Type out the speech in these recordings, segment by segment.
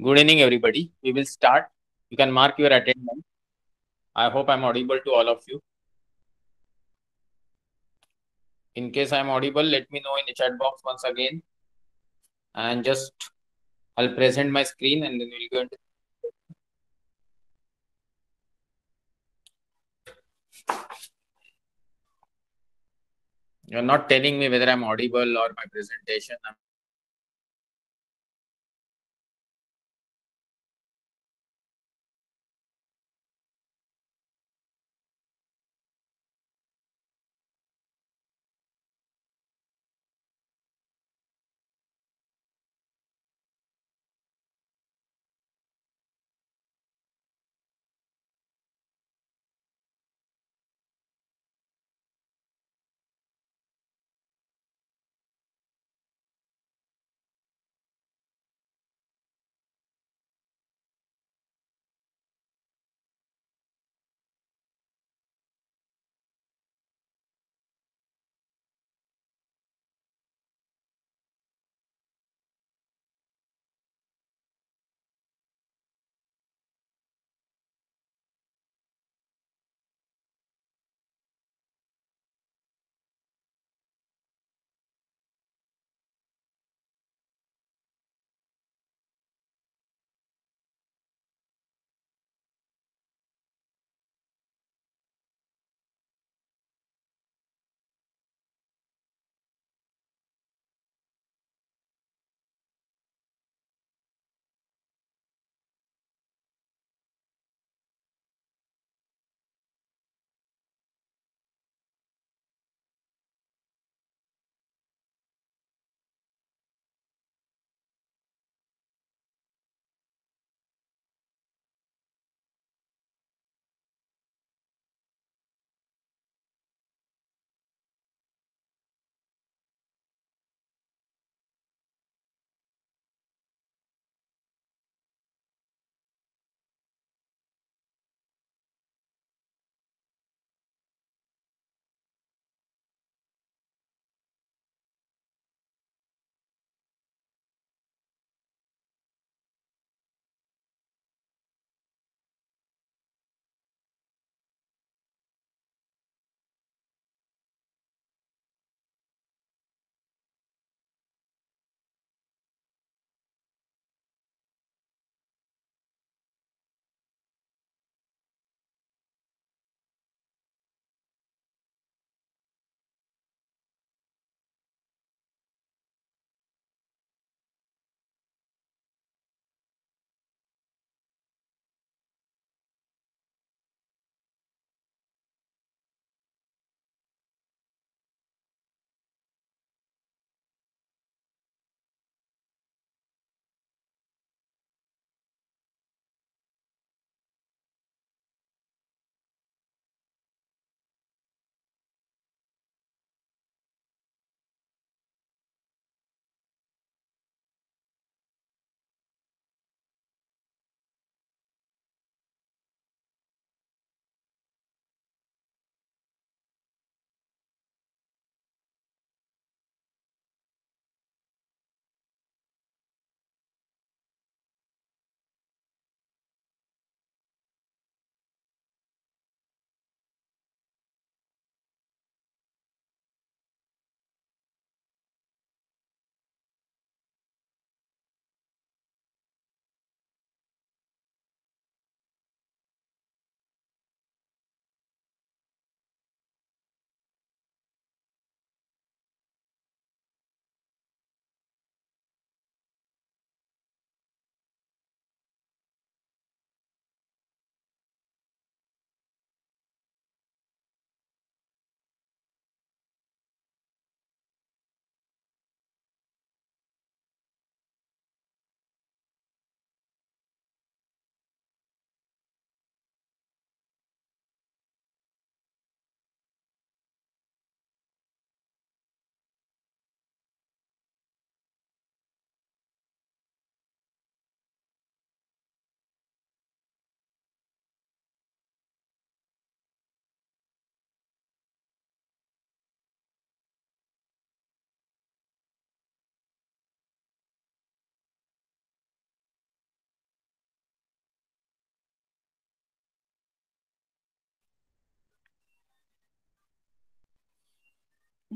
Good evening, everybody. We will start. You can mark your attendance. I hope I'm audible to all of you. In case I'm audible, let me know in the chat box once again. And just I'll present my screen and then we'll go into. You're not telling me whether I'm audible or my presentation. I'm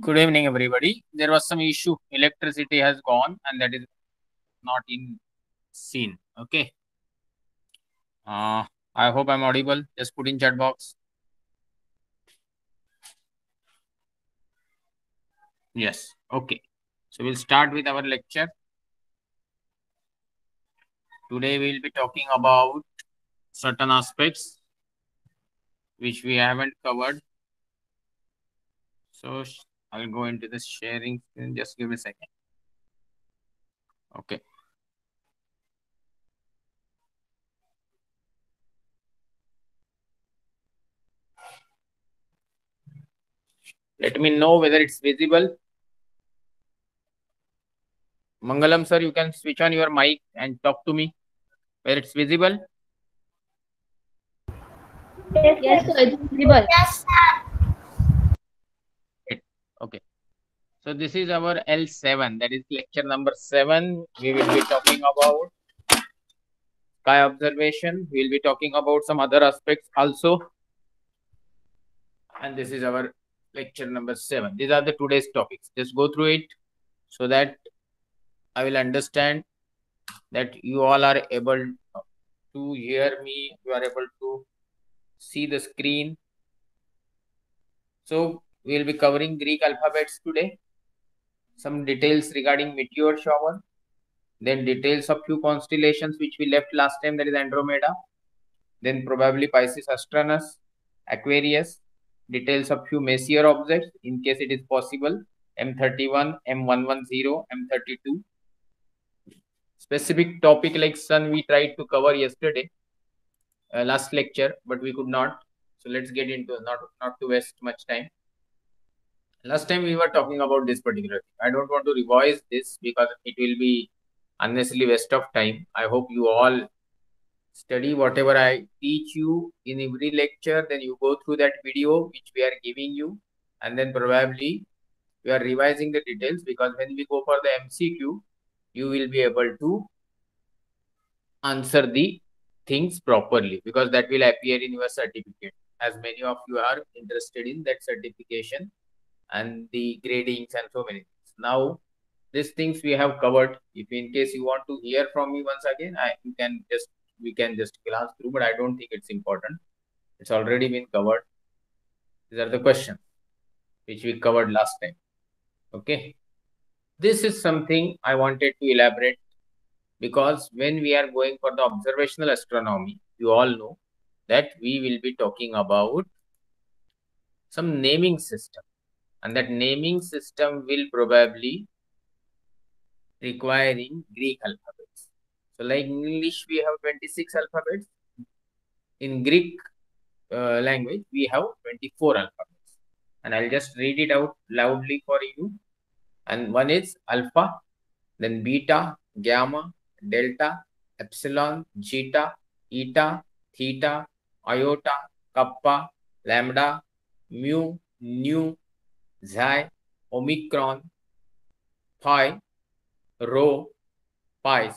Good evening, everybody. There was some issue. Electricity has gone, and that is not in scene. Okay. I hope I'm audible. Just put in chat box. Yes. Okay. So we'll start with our lecture. Today we'll be talking about certain aspects which we haven't covered. So I'll go into this sharing screen. Just give me a second. Okay. Let me know whether it's visible. Mangalam sir, you can switch on your mic and talk to me whether it's visible. Yes, sir, it's visible. Okay. So this is our L7, that is lecture number 7. We will be talking about sky observation. We will be talking about some other aspects also. And this is our lecture number 7. These are the today's topics. Just go through it so that I will understand that you all are able to hear me. You are able to see the screen. So we will be covering Greek alphabets today. Some details regarding meteor shower. Then details of few constellations which we left last time, that is Andromeda. Then probably Pisces Astronus, Aquarius, details of few Messier objects in case it is possible, M31, M110, M32. Specific topic like Sun we tried to cover yesterday, last lecture, but we could not. So let's get into not to waste much time. Last time we were talking about this particular thing. I don't want to revise this because it will be unnecessarily waste of time. I hope you all study whatever I teach you in every lecture, then you go through that video which we are giving you, and then probably we are revising the details, because when we go for the MCQ, you will be able to answer the things properly, because that will appear in your certificate, as many of you are interested in that certification and the gradings and so many things. Now, these things we have covered. If in case you want to hear from me once again, we can just glance through, but I don't think it's important. It's already been covered. These are the questions which we covered last time. Okay. This is something I wanted to elaborate, because when we are going for the observational astronomy, you all know that we will be talking about some naming system, and that naming system will probably requiring Greek alphabets. So like in English, we have 26 alphabets. In Greek language, we have 24 alphabets. And I'll just read it out loudly for you. And one is alpha, then beta, gamma, delta, epsilon, zeta, eta, theta, iota, kappa, lambda, mu, nu, xi, omicron, phi, rho, pi,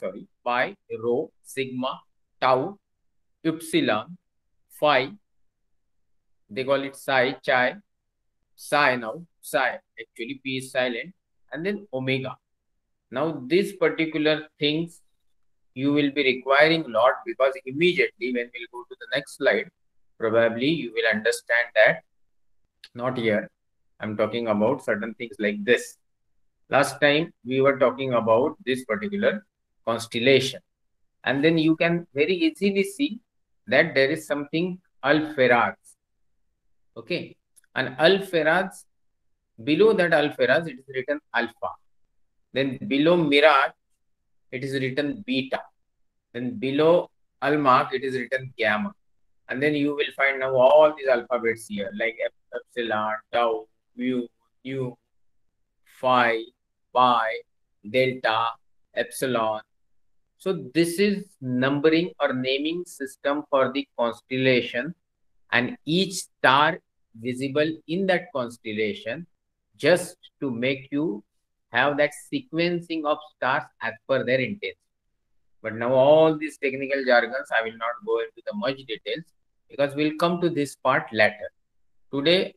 rho, sigma, tau, epsilon, phi, they call it psi, psi now, psi, actually P is silent, and then omega. Now, these particular things you will be requiring a lot, because immediately when we'll go to the next slide, probably you will understand that, not here, I'm talking about certain things like this. Last time we were talking about this particular constellation, and then you can very easily see that there is something Alpheraz. Okay, and Alpheraz, below that Alpheraz it is written alpha, then below Mirage it is written beta, then below Almag it is written gamma, and then you will find now all these alphabets here like epsilon, tau, mu, nu, phi, pi, delta, epsilon. So this is numbering or naming system for the constellation, and each star visible in that constellation, just to make you have that sequencing of stars as per their intensity. But now all these technical jargons, I will not go into the much details, because we'll come to this part later. Today,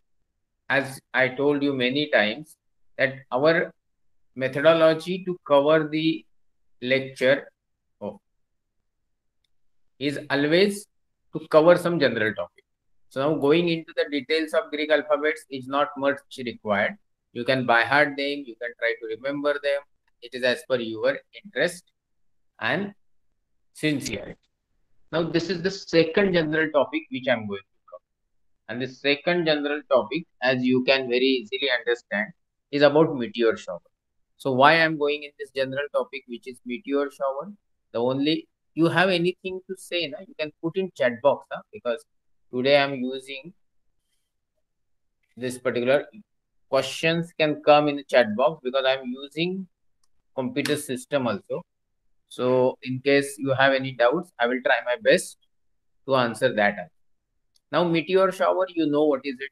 as I told you many times, that our methodology to cover the lecture is always to cover some general topic. So now going into the details of Greek alphabets is not much required. You can by heart them, you can try to remember them. It is as per your interest and sincerity. Now this is the second general topic which I am going to cover. And the second general topic, as you can very easily understand, is about meteor shower. So why I am going in this general topic, which is meteor shower? The only you have anything to say, na? You can put in chat box, because today I am using this particular questions can come in the chat box because I am using computer system also. So in case you have any doubts, I will try my best to answer that. Now meteor shower, you know what is it?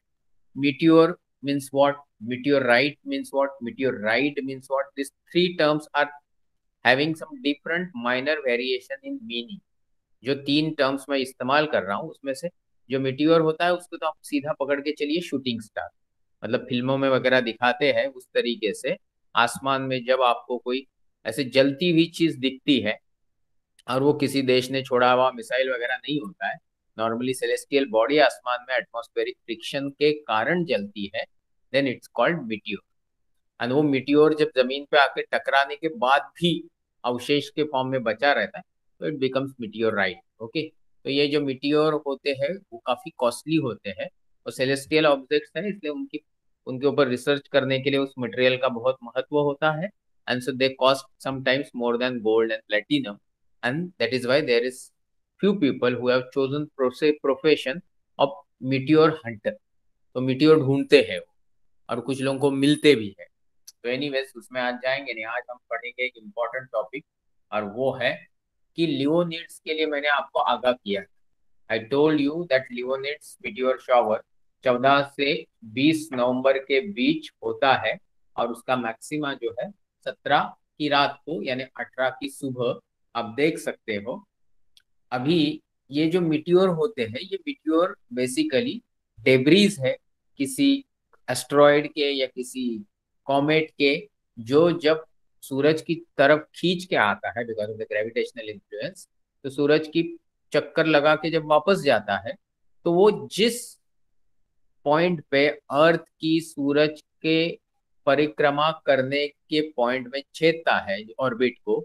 Meteor means what? Meteorite means what? Meteorite means what? These three terms are having some different minor variation in meaning. जो तीन terms मैं इस्तेमाल कर रहा हूँ उसमें से जो मीटियोर होता है उसको तो आप सीधा पकड़ के चलिए शूटिंग स्टार, मतलब फिल्मों में वगैरह दिखाते हैं उस तरीके से आसमान में जब आपको कोई ऐसे जलती हुई चीज दिखती है और वो किसी देश ने छोड़ा हुआ मिसाइल वगैरह नहीं होता है, नॉर्मली सेलेस्टियल बॉडी आसमान में एटमॉस्फेरिक फ्रिक्शन के कारण जलती है, then it's called meteor. And वो मीटियोर जब जमीन पे आके टकराने के बाद भी अवशेष के फॉर्म में बचा रहता है तो इट बिकम्स मीटियोराइट। ओके, तो ये जो मीटियोर होते हैं वो काफी कॉस्टली होते हैं और सेलेस्टियल ऑब्जेक्ट्स हैं, इसलिए उनके ऊपर रिसर्च करने के लिए उस मटेरियल का बहुत महत्व होता है। And so they cost sometimes more than gold and platinum, and that is why there is few people who have chosen profession of meteor hunter। तो मीटियोर ढूंढते हैं वो और कुछ लोगों को मिलते भी है। तो एनीवेज उसमें आज जाएंगे नहीं, आज हम पढ़ेंगे एक इम्पोर्टेंट टॉपिक और वो है कि लियोनिड्स के लिए मैंने आपको आगाह किया। I told you that Leonids meteor shower 14 से 20 नवंबर के बीच होता है और उसका मैक्सिमा जो है 17 की रात को यानी 18 की सुबह आप देख सकते हो। अभी ये जो मीटियोर होते हैं ये मीटियोर बेसिकली डेब्रीज है किसी एस्ट्रॉयड के या किसी कॉमेट के, जो जब सूरज की तरफ खींच के आता है because of the gravitational influence, तो सूरज की चक्कर लगा के जब वापस जाता है तो वो जिस पॉइंट पे अर्थ की सूरज के परिक्रमा करने के पॉइंट में छेदता है ऑर्बिट को,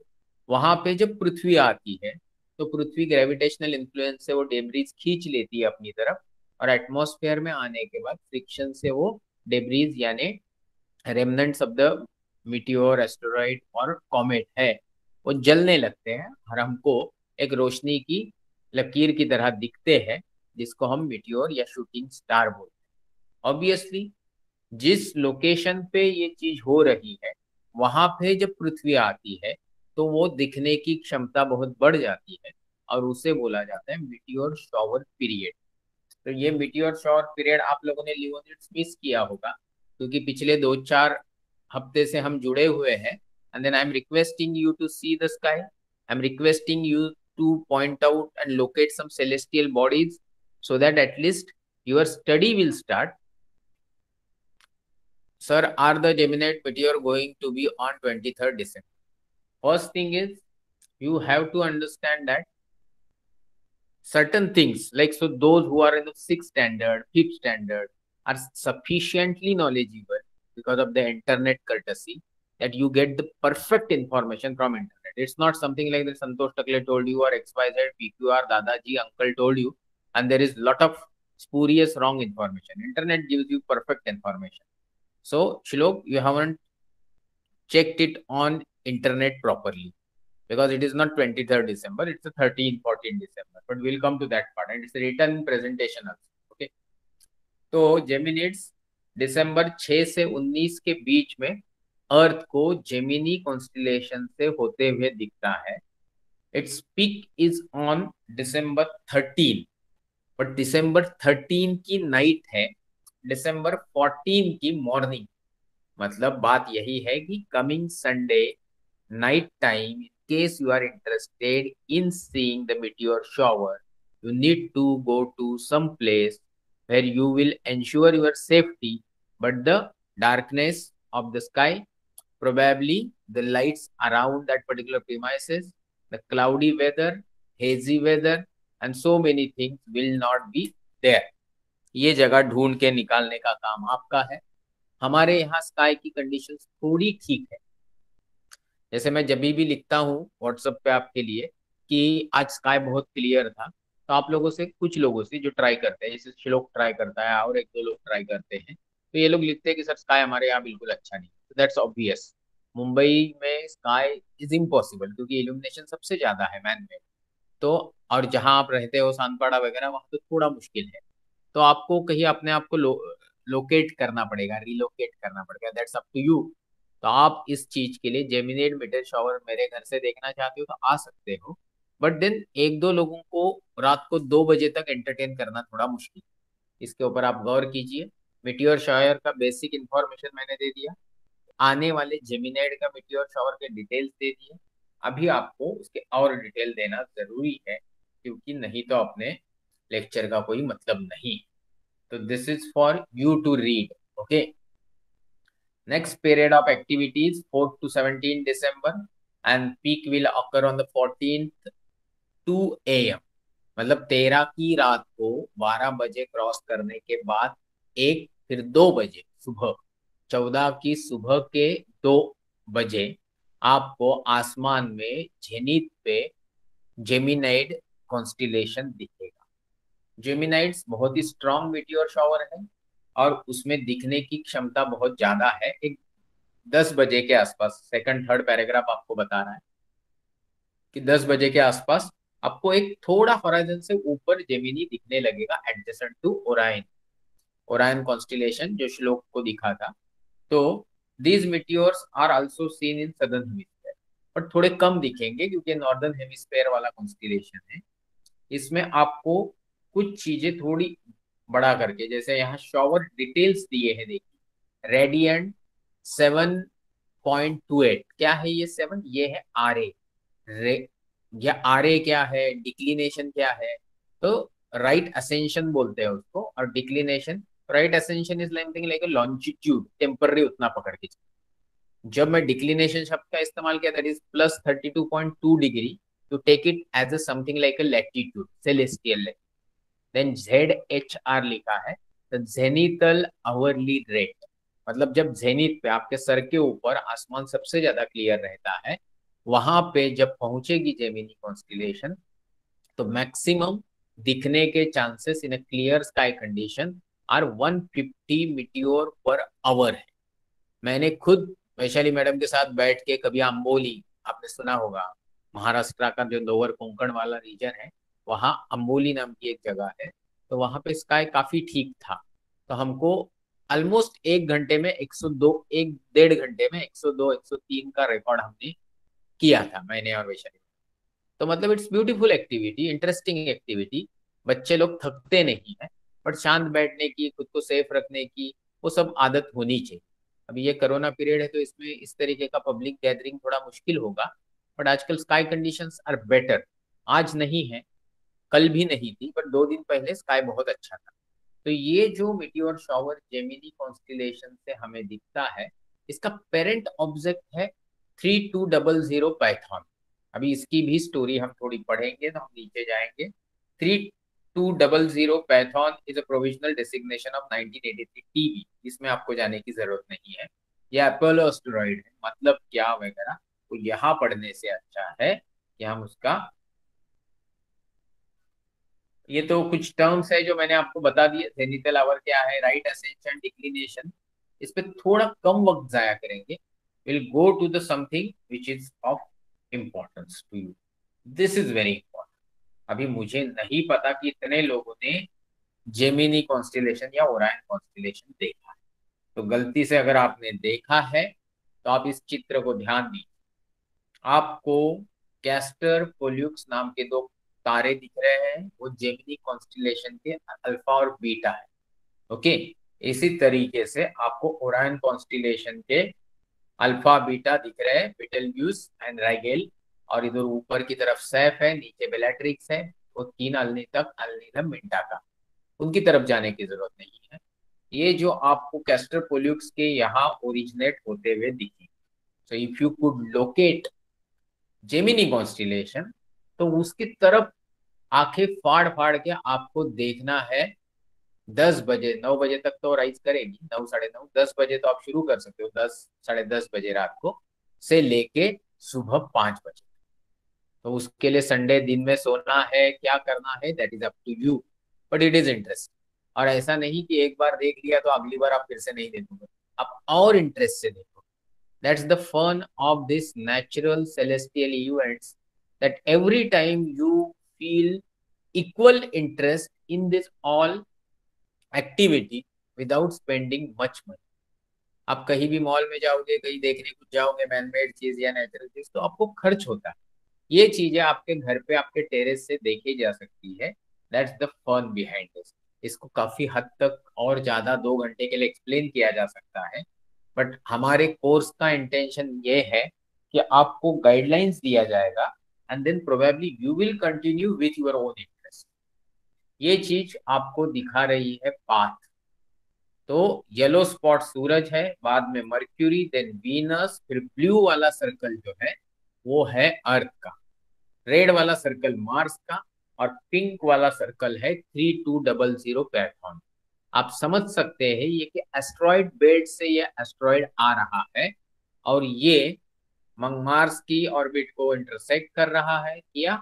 वहां पे जब पृथ्वी आती है तो पृथ्वी ग्रेविटेशनल इन्फ्लुएंस से वो डेब्रीज खींच लेती है अपनी तरफ और एटमॉस्फेयर में आने के बाद फ्रिक्शन से वो डेब्रीज यानी remnants of the meteor asteroid और कॉमेट है वो जलने लगते हैं और हमको एक रोशनी की लकीर की तरह दिखते हैं जिसको हम मीटियोर या शूटिंग स्टार बोलते हैं। ऑब्वियसली जिस लोकेशन पे ये चीज हो रही है वहां पे जब पृथ्वी आती है तो वो दिखने की क्षमता बहुत बढ़ जाती है और उसे बोला जाता है मीटियोर शॉवर पीरियड। तो ये मीटियोर शॉवर पीरियड आप लोगों ने लियोनिड्स मिस किया होगा क्योंकि पिछले 2-4 हफ्ते से हम जुड़े हुए हैं। And then I am requesting you to see the sky, I am requesting you to point out and locate some celestial bodies so that at least your study will start. Sir, are the Geminid meteor going to be on 23rd December? First thing is you have to understand that certain things like so those who are in the 6th standard, 5th standard are sufficiently knowledgeable because of the internet courtesy that you get the perfect information from internet. It's not something like that Santosh Takle told you or XYZ, PQR, Dadaji, uncle told you, and there is lot of spurious wrong information. Internet gives you perfect information. So Shlok, you haven't checked it on internet properly because it is not 23rd December, it's the 13th, 14th December, but we'll come to that part and it's a written presentation also. Okay, तो Geminids दिसंबर 6 से 19 के बीच में अर्थ को Gemini constellation से होते हुए दिखता है। Its peak is on December 13, but December 13 की नाइट है, December 14 की मॉर्निंग। मतलब बात यही है कि coming Sunday night time, in case you are interested in seeing the meteor shower, you need to go to some place where you will ensure your safety, but the darkness of the sky, probably the lights around that particular premises, the cloudy weather, hazy weather, and so many things will not be there. ये जगह ढूंढ के निकालने का काम आपका है। हमारे यहाँ स्काई की कंडीशंस थोड़ी ठीक है। जैसे मैं जब भी लिखता हूँ व्हाट्सएप पे आपके लिए कि आज स्काई बहुत क्लियर था, तो आप लोगों से, कुछ लोगों से जो ट्राई करते हैं, जैसे श्लोक ट्राई करता है और एक दो लोग ट्राई करते हैं, तो ये लोग लिखते हैं कि सर स्काई हमारे यहाँ बिल्कुल अच्छा नहीं। तो दैट्स ऑब्वियस, मुंबई में स्काई इज इम्पॉसिबल क्योंकि इल्यूमिनेशन सबसे ज्यादा है मैन मेड। तो और जहाँ आप रहते हो सांतपाड़ा वगैरह, वहाँ तो थोड़ा मुश्किल है। तो आपको कहीं अपने आप को लोकेट करना पड़ेगा, रिलोकेट करना पड़ेगा, दैट्स अप टू यू। तो आप इस चीज के लिए जेमिनेट मीटर शॉवर मेरे घर से देखना चाहते हो तो आ सकते हो, बट देन एक दो लोगों को रात को 2 बजे तक एंटरटेन करना थोड़ा मुश्किल है। इसके ऊपर आप गौर कीजिए। मीटियोर शॉवर का बेसिक इंफॉर्मेशन मैंने दे दिया, आने वाले जेमिनाइड का मीटियोर शॉवर के डिटेल्स दे दिए। अभी आपको उसके और डिटेल देना जरूरी है, क्योंकि नहीं तो अपने लेक्चर का कोई मतलब नहीं। तो this is for you to read, okay. Next period of activities 4 to 17 December and peak will occur on the 14th 2 AM। मतलब 13 की रात को 12 बजे क्रॉस करने के बाद एक, फिर 2 बजे सुबह, 14 की सुबह के 2 बजे आपको आसमान में जेनिथ पे जेमिनाइड कॉन्स्टिलेशन दिखेगा। जेमिनाइड्स बहुत ही स्ट्रॉन्ग मीटियोर शॉवर है और उसमें दिखने की क्षमता बहुत ज्यादा है। एक 10 बजे के आसपास, सेकंड थर्ड पैराग्राफ आपको बता रहा है कि 10 बजे के आसपास आपको एक थोड़ा होराइजन से ऊपर जेमिनी दिखने लगेगा adjacent to Orion, Orion constellation जो श्लोक को दिखा था। तो these meteors are also seen in southern hemisphere, पर थोड़े कम दिखेंगे क्योंकि नॉर्दर्न हेमिस्फीयर वाला कॉन्स्टिलेशन है। इसमें आपको कुछ चीजें थोड़ी बड़ा करके, जैसे यहाँ शॉवर डिटेल्स दिए हैं, देखिए रेडियंट 7.28, क्या है ये 7, ये है आर ए रे, या आर ए क्या है, डिक्लिनेशन क्या है, तो राइट असेंशन बोलते हैं उसको, और declination, right ascension is something like longitude, temporary उतना पकड़ के चलो। जब मैं डिक्लिनेशन शब्द का इस्तेमाल किया, that is +32.2 degree, to take it as a something like a latitude, celestial. Then ZHR लिखा है, तो जेनिथल आवरली रेट, मतलब जब जेनिथ पे आपके सर के ऊपर आसमान सबसे ज्यादा क्लियर रहता है, वहां पे जब पहुंचेगी जेमिनी कॉन्स्टिलेशन, तो मैक्सिमम दिखने के chances in a clear sky condition are 150 meteor per hour है। मैंने खुद वैशाली मैडम के साथ बैठ के कभी अम्बोली, आपने सुना होगा, महाराष्ट्र का जो लोअर कोंकण वाला रीजन है, वहाँ अम्बोली नाम की एक जगह है, तो वहां पे स्काई काफी ठीक था। तो हमको ऑलमोस्ट 1 घंटे में 102, 1 डेढ़ घंटे में 102 103 का रिकॉर्ड हमने किया था, मैंने और वैशाली। तो मतलब it's beautiful activity, interesting activity. बच्चे लोग थकते नहीं है, बट शांत बैठने की, खुद को सेफ रखने की, वो सब आदत होनी चाहिए। अभी ये कोरोना पीरियड है तो इसमें इस तरीके का पब्लिक गैदरिंग थोड़ा मुश्किल होगा, बट आजकल स्काई कंडीशंस आर बेटर। आज नहीं है, कल भी नहीं थी, पर 2 दिन पहले स्काई बहुत अच्छा था। तो ये जो मीटियोर शॉवर जेमिनी कॉन्स्टिलेशन से हमें दिखता है, इसका पेरेंट ऑब्जेक्ट है 3200 पाइथन। अभी इसकी भी स्टोरी हम थोड़ी पढ़ेंगे, तो हम नीचे जाएंगे। 3200 Phaethon is a provisional designation of 1983 TV, इसमें आपको जाने की जरूरत नहीं है। यह अपोलो एस्टेरॉइड है, मतलब क्या वगैरह, तो यहाँ पढ़ने से अच्छा है कि हम उसका, ये तो कुछ टर्म्स है जो मैंने आपको बता दिए। जेनिथल आवर क्या है, राइट असेंशन, डिक्लिनेशन, इस पे थोड़ा कम वक्त जाया करेंगे। Will go to the something which is of importance to you. This is very important. अभी मुझे नहीं पता कि इतने लोगों ने जेमिनी कॉन्स्टिलेशन या ओरायन कॉन्स्टिलेशन देखा है। तो गलती से अगर आपने देखा है, तो आप इस चित्र को ध्यान दीजिए। आपको कैस्टर पोल्यूक्स नाम के दो तारे दिख रहे हैं, वो जेमिनी कॉन्स्टिलेशन के अल्फा और बीटा है, ओके। इसी तरीके से आपको ओरायन कॉन्स्टिलेशन के अल्फा बीटा दिख रहे हैं, बेटलग्यूस एंड राइगेल, और इधर ऊपर की तरफ सैफ है, नीचे बेलाट्रिक्स है, वो 3 अलनी तक, अलनीलम मिंटा का, उनकी तरफ जाने की जरूरत नहीं है। ये जो आपको कैस्टर पोल्यूक्स के यहाँ ओरिजिनेट होते हुए दिखे। So if you could locate Gemini constellation, तो उसकी तरफ आंखें फाड़ फाड़ के आपको देखना है। 10 बजे, 9 बजे तक तो राइज करेगी, 9, साढ़े 9, 10 बजे तो आप शुरू कर सकते हो, 10, साढ़े 10 बजे रात को से लेके सुबह 5 बजे। तो उसके लिए संडे दिन में सोना है, क्या करना है, that is up to you, but it is interest. और ऐसा नहीं कि एक बार देख लिया तो अगली बार आप फिर से नहीं देखोगे, आप और इंटरेस्ट से देखो। That's the fun of this natural celestial events, that every time you feel equal interest in this all activity without spending much money. आप कहीं भी मॉल में जाओगे, कहीं देखने कुछ जाओगे मैनमेड चीज या नेचुरल चीज, तो आपको खर्च होता है। ये चीजें आपके घर पे, आपके टेरेस से देखी जा सकती है। That's the fun behind this. इसको काफी हद तक और ज्यादा 2 घंटे के लिए एक्सप्लेन किया जा सकता है, बट हमारे कोर्स का इंटेंशन ये है कि आपको गाइडलाइंस दिया जाएगा, and then probably you will continue with your own interest. ये चीज आपको दिखा रही है पाथ। तो येलो स्पॉट सूरज है, बाद में मर्क्यूरी, देन वीनस, फिर ब्लू वाला सर्कल जो है वो है अर्थ का, रेड वाला सर्कल मार्स का, और पिंक वाला सर्कल है 3200 प्लेटफॉर्म। आप समझ सकते हैं ये कि एस्ट्रॉइड बेल्ट से ये एस्ट्रॉइड आ रहा है, और ये मार्स की ऑर्बिट को इंटरसेक्ट कर रहा है, या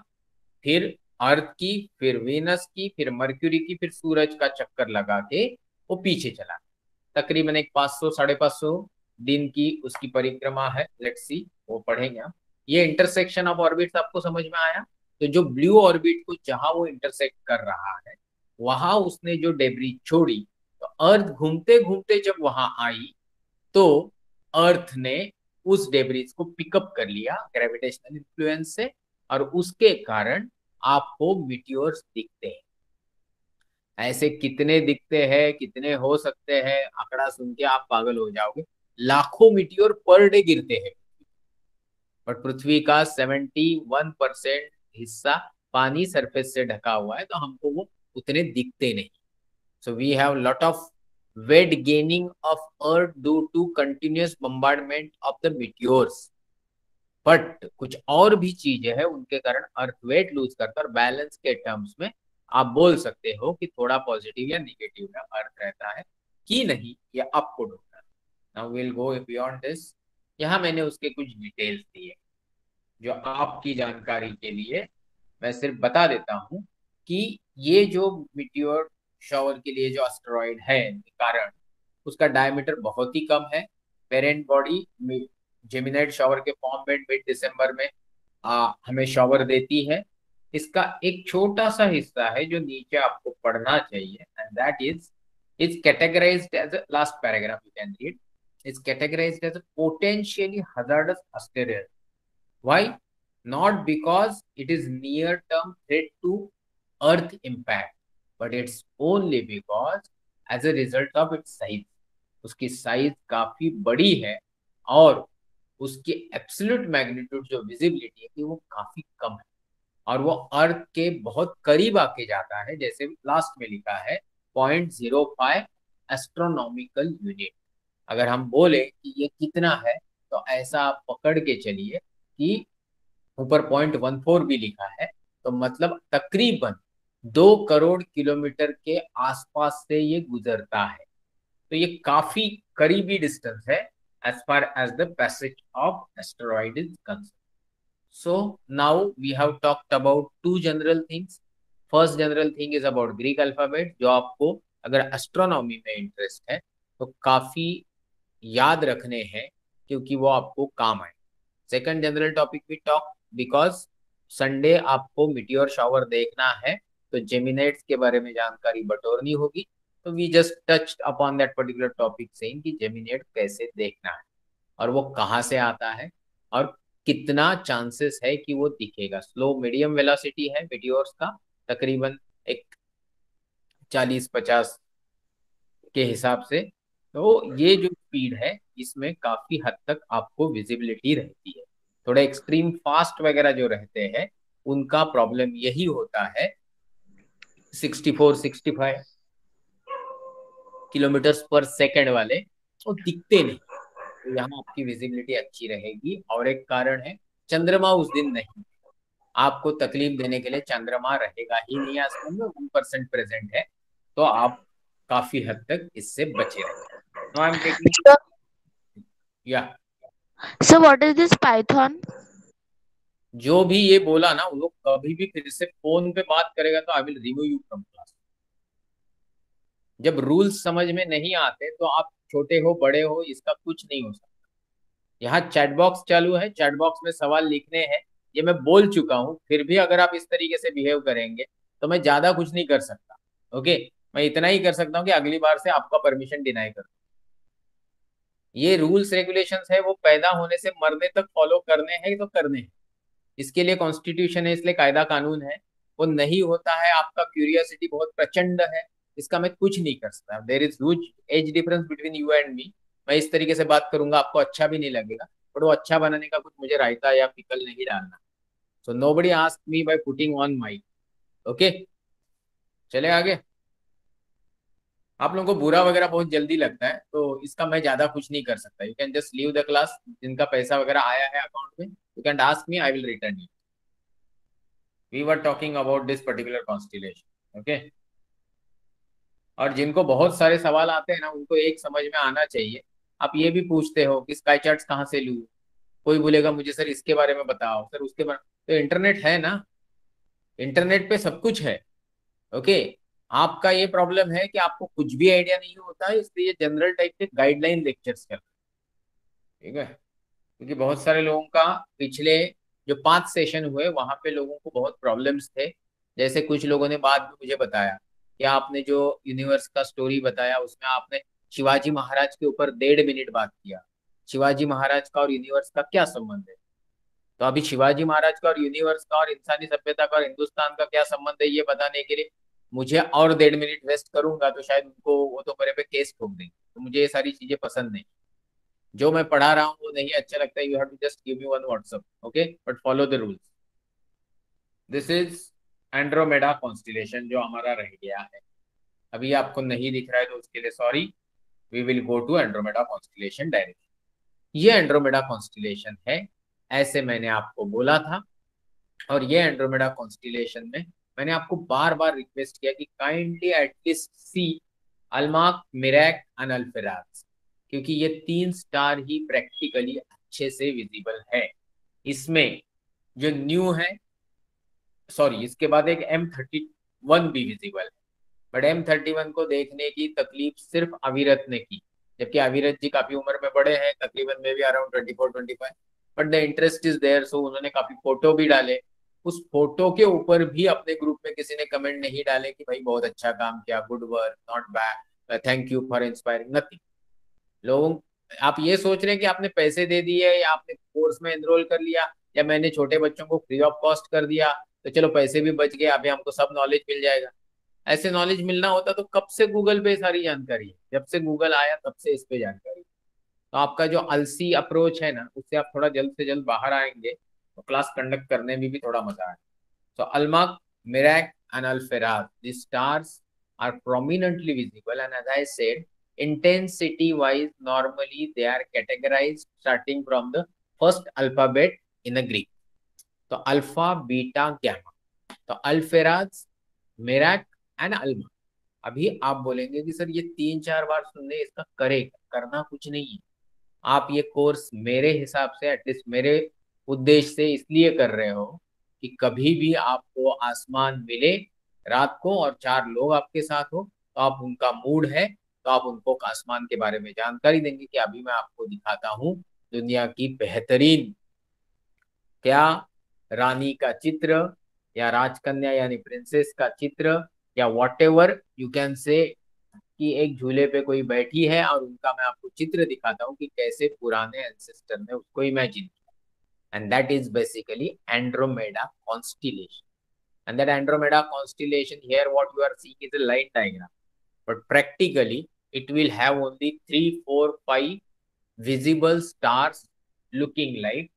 फिर अर्थ की, फिर वीनस की, फिर मर्क्यूरी की, फिर सूरज का चक्कर लगा के वो पीछे चला। तकरीबन एक 500, 550 दिन की उसकी परिक्रमा है। लेट्स सी, वो पढ़ेंगे हम। ये इंटरसेक्शन ऑफ ऑर्बिट्स आपको समझ में आया? तो जो ब्लू ऑर्बिट को जहां वो इंटरसेक्ट कर रहा है, वहां उसने जो डेब्री छोड़ी, तो अर्थ घूमते घूमते जब वहां आई, तो अर्थ ने उस डेब्रीज को पिकअप कर लिया ग्रेविटेशनल इन्फ्लुएंस से, और उसके कारण आपको मीटियोर्स दिखते हैं। ऐसे कितने दिखते हैं, कितने हो सकते हैं, आंकड़ा सुन के आप पागल हो जाओगे। लाखों मीटियोर पर डे गिरते हैं, बट पृथ्वी का 71% हिस्सा पानी सरफेस से ढका हुआ है, तो हमको वो उतने दिखते नहीं। So we have lot of weight gaining of Earth due to continuous bombardment of the meteors. But कुछ और भी चीजें हैं, उनके कारण अर्थ वेट लूज करता है, और बैलेंस के टर्म्स में आप बोल सकते हो कि थोड़ा पॉजिटिव या निगेटिव में अर्थ रहता है कि नहीं, या आपको ढूंढना है। Now will go beyond this. यहाँ मैंने उसके कुछ डिटेल्स दिए जो आपकी जानकारी के लिए। मैं सिर्फ बता देता हूँ कि ये जो मिटियोर शॉवर के लिए जो एस्टेरॉइड है के कारण, उसका डायमीटर बहुत ही कम है। पेरेंट बॉडी जेमिनाइट शॉवर के फॉर्म में मिड दिसंबर में हमें शॉवर देती है। इसका एक छोटा सा हिस्सा है जो नीचे आपको पढ़ना चाहिए, and that is categorised as a, last paragraph you can read, is categorised as a potentially hazardous asteroid. Why? Not because it is near-term threat to Earth impact, but it's only because as a result of its size. उसकी size काफी बड़ी है, और उसकी absolute magnitude जो visibility है कि वो काफी कम है, और वो अर्थ के बहुत करीब आके जाता है, जैसे लास्ट में लिखा है 0.05 एस्ट्रोनॉमिकल यूनिट। अगर हम बोले कि ये कितना है, तो ऐसा आप पकड़ के चलिए कि ऊपर 0.14 भी लिखा है, तो मतलब तकरीबन 2 करोड़ किलोमीटर के आसपास से ये गुजरता है। तो ये काफी करीबी डिस्टेंस है as far as the passage of asteroid is concerned. So now we have talked about two general things. First general thing is about Greek alphabet, जो आपको अगर एस्ट्रोनॉमी में इंटरेस्ट है तो काफी याद रखने हैं, क्योंकि वो आपको काम आए। सेकंड जनरल टॉपिक भी टॉक, बिकॉज संडे आपको मिटियोर शावर देखना है, तो जेमिनाइट्स के बारे में जानकारी बटोरनी होगी। तो we just touched upon that particular topic, saying कि जेमिनाइट कैसे देखना है, और वो कहाँ से आता है, और कितना चांसेस है कि वो दिखेगा। स्लो मीडियम वेलोसिटी है मिटियोर्स का, तकरीबन एक 40-50 के हिसाब से। तो ये जो स्पीड है, इसमें काफी हद तक आपको विजिबिलिटी रहती है। थोड़े एक्सट्रीम फास्ट वगैरह जो रहते हैं, उनका प्रॉब्लम यही होता है 64, 65। किलोमीटर्स पर सेकंड वाले वो दिखते नहीं। तो यहाँ आपकी विजिबिलिटी अच्छी रहेगी। और एक कारण है, चंद्रमा उस दिन नहीं, आपको तकलीफ देने के लिए चंद्रमा रहेगा ही नहीं आसमान में, 1% प्रेजेंट है। तो आप काफी हद तक इससे बचे रहे। No I am taking So, या so what is this Python? जो भी ये बोला ना, वो कभी भी फिर से फोन पे बात करेगा तो I will remove you from class. जब रूल्स समझ में नहीं आते तो आप छोटे हो बड़े हो इसका कुछ नहीं हो सकता। यहाँ चैट बॉक्स चालू है, चैट बॉक्स में सवाल लिखने हैं, ये मैं बोल चुका हूँ। फिर भी अगर आप इस तरीके से बिहेव करेंगे तो मैं ज्यादा कुछ नहीं कर सकता। ओके, मैं इतना ही कर सकता हूँ कि अगली बार से आपका परमिशन डिनाई कर। ये रूल्स रेगुलेशंस है, वो पैदा होने से मरने तक फॉलो करने हैं तो करने हैं। इसके लिए कॉन्स्टिट्यूशन है, इसलिए कायदा कानून है। वो नहीं होता है, आपका क्यूरियोसिटी बहुत प्रचंड है, इसका मैं कुछ नहीं कर सकता। There is huge age difference between you and me. मैं इस तरीके से बात करूंगा आपको अच्छा भी नहीं लगेगा, बट वो अच्छा बनाने का कुछ मुझे रायता या पिकल नहीं डालना। So nobody ask me by putting on mic. Okay, चले आगे। आप लोगों को बुरा वगैरह बहुत जल्दी लगता है, तो इसका मैं ज्यादा कुछ नहीं कर सकता। You can just leave the class. जिनका पैसा वगैरह आया है अकाउंट में, you can ask me, I will return you. We were talking about this particular constellation. Okay, और जिनको बहुत सारे सवाल आते हैं ना, उनको एक समझ में आना चाहिए। आप ये भी पूछते हो कि स्काई चार्ट्स कहाँ से लूँ, कोई बोलेगा मुझे सर इसके बारे में बताओ, सर उसके बारे। तो इंटरनेट है ना, इंटरनेट पे सब कुछ है। ओके, आपका ये प्रॉब्लम है कि आपको कुछ भी आइडिया नहीं होता है, इसलिए जनरल टाइप के गाइडलाइन लेक्चर्स कर। ठीक है, क्योंकि बहुत सारे लोगों का पिछले जो 5 सेशन हुए वहां पे लोगों को बहुत प्रॉब्लम्स थे। जैसे कुछ लोगों ने बाद में मुझे बताया कि आपने जो यूनिवर्स का स्टोरी बताया उसमें आपने शिवाजी महाराज के ऊपर 1.5 मिनट बात किया। शिवाजी महाराज का और यूनिवर्स का क्या संबंध है? तो अभी शिवाजी महाराज का और यूनिवर्स का और इंसानी सभ्यता का और हिंदुस्तान का क्या संबंध है, ये बताने के लिए मुझे और 1.5 मिनट वेस्ट करूंगा तो शायद उनको, वो तो मेरे पे केस ठोक देंगे। तो मुझे ये सारी चीजें पसंद नहीं। जो मैं पढ़ा रहा हूँ वो नहीं अच्छा लगता, you have to just give me one WhatsApp. Okay, but follow the rules. This is Andromeda constellation जो हमारा रह गया है। अभी आपको नहीं दिख रहा है तो उसके लिए sorry. We will go to Andromeda constellation directly. ये एंड्रोमेडा कॉन्स्टिलेशन है, ऐसे मैंने आपको बोला था। और ये एंड्रोमेडा कॉन्स्टिलेशन में मैंने आपको बार बार रिक्वेस्ट किया कि काइंडली एटलीस्ट सी अल्माक, मिरैक एंड अल्फेराज, क्योंकि ये 3 स्टार ही प्रैक्टिकली अच्छे से विजिबल है। इसमें जो न्यू है, सॉरी, इसके बाद एक M31 भी विजिबल है। बट M31 को देखने की तकलीफ सिर्फ अविरत ने की, जबकि अविरत जी काफी उम्र में बड़े हैं, तकरीबन में भी around 24-25। But the interest is there, so उन्होंने काफी फोटो भी डाले। उस फोटो के ऊपर भी अपने ग्रुप में किसी ने कमेंट नहीं डाले कि भाई बहुत अच्छा काम किया, good work, not bad, thank you for inspiring, nothing. लोग, आप ये सोच रहे हैं कि आपने पैसे दे दिए या आपने कोर्स में एनरोल कर लिया या मैंने छोटे बच्चों को फ्री ऑफ कॉस्ट कर दिया तो चलो पैसे भी बच गए, अभी हमको सब नॉलेज मिल जाएगा। ऐसे नॉलेज मिलना होता तो कब से गूगल पे सारी जानकारी है, जब से गूगल आया तब से इस पे जानकारी। तो आपका जो अलसी अप्रोच है ना, उससे आप थोड़ा जल्द से जल्द बाहर आएंगे तो क्लास कंडक्ट करने में भी थोड़ा मजा आए। So Almag, Merak, and Al-Firaz, these stars are prominently visible, and as I said, intensity-wise, normally they are categorized starting from the first alphabet in the Greek. So Alpha, Beta, Gamma. तो अल्फेराज, मेराक and Alma. अभी आप बोलेंगे कि sir ये 3-4 बार सुनने इसका करेगा, करना कुछ नहीं है। आप ये कोर्स मेरे हिसाब से, एटलीस्ट मेरे उद्देश्य से इसलिए कर रहे हो कि कभी भी आपको आसमान मिले रात को और 4 लोग आपके साथ हो, तो आप उनका मूड है तो आप उनको आसमान के बारे में जानकारी देंगे कि अभी मैं आपको दिखाता हूँ दुनिया की बेहतरीन, क्या रानी का चित्र या राजकन्या यानी प्रिंसेस का चित्र या what ever you can say, कि एक झूले पे कोई बैठी है और उनका मैं आपको चित्र दिखाता हूँ कि कैसे पुराने एंसेस्टर ने उसको इमेजिन किया। And that is basically Andromeda constellation. And that Andromeda constellation, here what you are seeing is a line diagram, but practically it will have only 3, 4, 5 visible stars looking like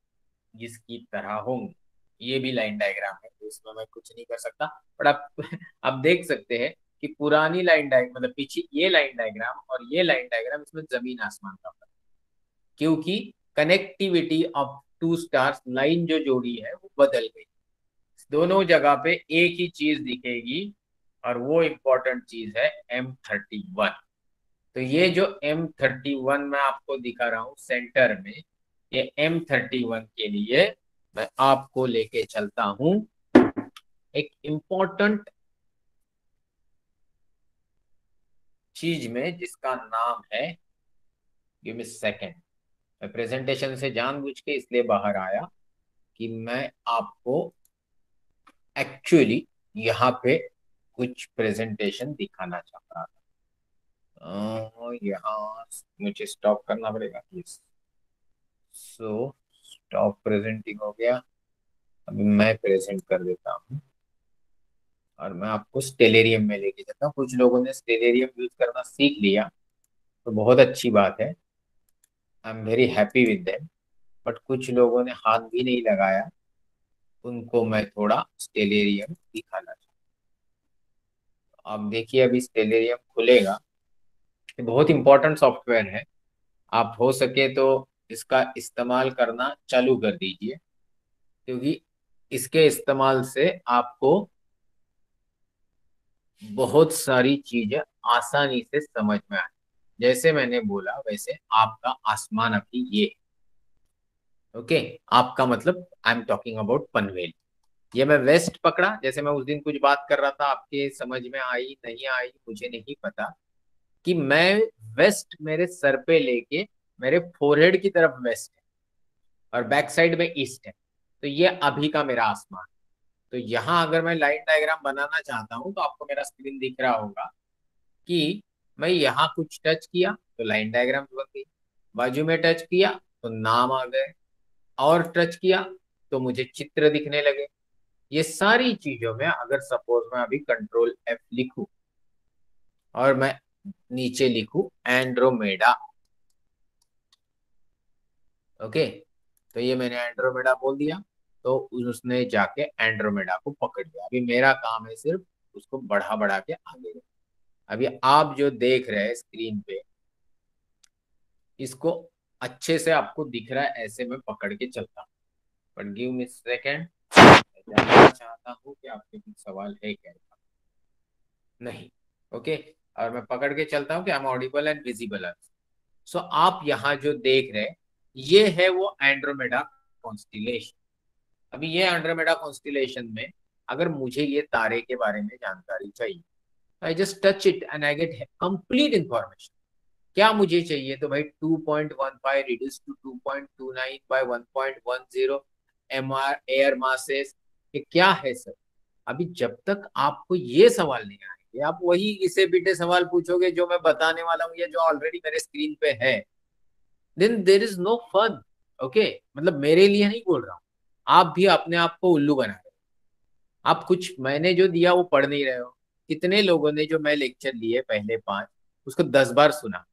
जिसकी तरह होंगे। ये भी line diagram है तो इसमें मैं कुछ नहीं कर सकता, बट आप आप देख सकते हैं कि पुरानी लाइन डायग्राम मतलब पीछे ये लाइन डायग्राम और ये लाइन डायग्राम, इसमें जमीन आसमान का फर्क, क्योंकि connectivity of two stars, line जो जोड़ी है वो बदल गई। दोनों जगह पे एक ही चीज दिखेगी और वो इंपॉर्टेंट चीज है M31। तो ये जो M31 मैं आपको दिखा रहा हूं सेंटर में, ये M31 के लिए मैं आपको लेके चलता हूं एक इंपॉर्टेंट चीज में जिसका नाम है, गिव मी सेकेंड। मैं प्रेजेंटेशन से जानबूझ के इसलिए बाहर आया कि मैं आपको एक्चुअली यहाँ पे कुछ प्रेजेंटेशन दिखाना चाह रहा था। यहाँ मुझे स्टॉप करना पड़ेगा। यस, सो स्टॉप प्रेजेंटिंग हो गया। अभी मैं प्रेजेंट कर देता हूँ और मैं आपको स्टेलेरियम में लेके जाता हूँ। कुछ लोगों ने स्टेलेरियम यूज करना सीख लिया तो बहुत अच्छी बात है, I am very happy with them. But कुछ लोगों ने हाथ भी नहीं लगाया, उनको मैं थोड़ा स्टेलेरियम दिखाना चाहता हूँ। आप देखिए अभी स्टेलेरियम खुलेगा। ये बहुत इंपॉर्टेंट सॉफ्टवेयर है, आप हो सके तो इसका इस्तेमाल करना चालू कर दीजिए, क्योंकि इसके इस्तेमाल से आपको बहुत सारी चीजें आसानी से समझ में आए। जैसे मैंने बोला वैसे आपका आसमान अभी ये, ओके, आपका मतलब आई एम टॉकिंग अबाउट पनवेल। ये मैं वेस्ट पकड़ा, जैसे मैं उस दिन कुछ बात कर रहा था, आपके समझ में आई नहीं आई मुझे नहीं पता, कि मैं वेस्ट मेरे सर पे लेके मेरे फोरहेड की तरफ वेस्ट है और बैक साइड में ईस्ट है। तो ये अभी का मेरा आसमान। तो यहाँ अगर मैं लाइन डायग्राम बनाना चाहता हूँ तो आपको मेरा स्क्रीन दिख रहा होगा कि मैं यहाँ कुछ टच किया तो लाइन डायग्राम बन गई, बाजू में टच किया तो नाम आ गए, और टच किया तो मुझे चित्र दिखने लगे। ये सारी चीजों में अगर सपोज मैं अभी Ctrl F लिखूं और मैं नीचे लिखूं एंड्रोमेडा, ओके, तो ये मैंने एंड्रोमेडा बोल दिया तो उसने जाके एंड्रोमेडा को पकड़ लिया। अभी मेरा काम है सिर्फ उसको बढ़ा बढ़ा के आगे। अभी आप जो देख रहे हैं स्क्रीन पे, इसको अच्छे से आपको दिख रहा है, ऐसे मैं पकड़ के चलता हूँ। बट गिव मी सेकेंड, जानना चाहता हूँ कि आपके कुछ सवाल है क्या? नहीं, ओके। और मैं पकड़ के चलता हूँ कि I am audible and visible. So आप यहाँ जो देख रहे हैं ये है वो एंड्रोमेडा कॉन्स्टिलेशन। अभी ये एंड्रोमेडा कॉन्स्टिलेशन में अगर मुझे ये तारे के बारे में जानकारी चाहिए, I just touch it and I get complete information. क्या मुझे चाहिए? तो भाई 2.15 reduce to 2.29 by 1.10 air masses, ये क्या है सर? अभी जब तक आपको ये सवाल नहीं आएंगे, आप वही घिसे पिटे सवाल पूछोगे जो मैं बताने वाला हूँ या जो ऑलरेडी मेरे स्क्रीन पे है, then there is no fun. Okay, मतलब मेरे लिए नहीं बोल रहा हूँ, आप भी अपने आप को उल्लू बना रहे हो। आप कुछ मैंने जो दिया वो पढ़ नहीं रहे हो। कितने लोगों ने जो मैं लेक्चर लिए पहले 5, उसको 10 बार सुना।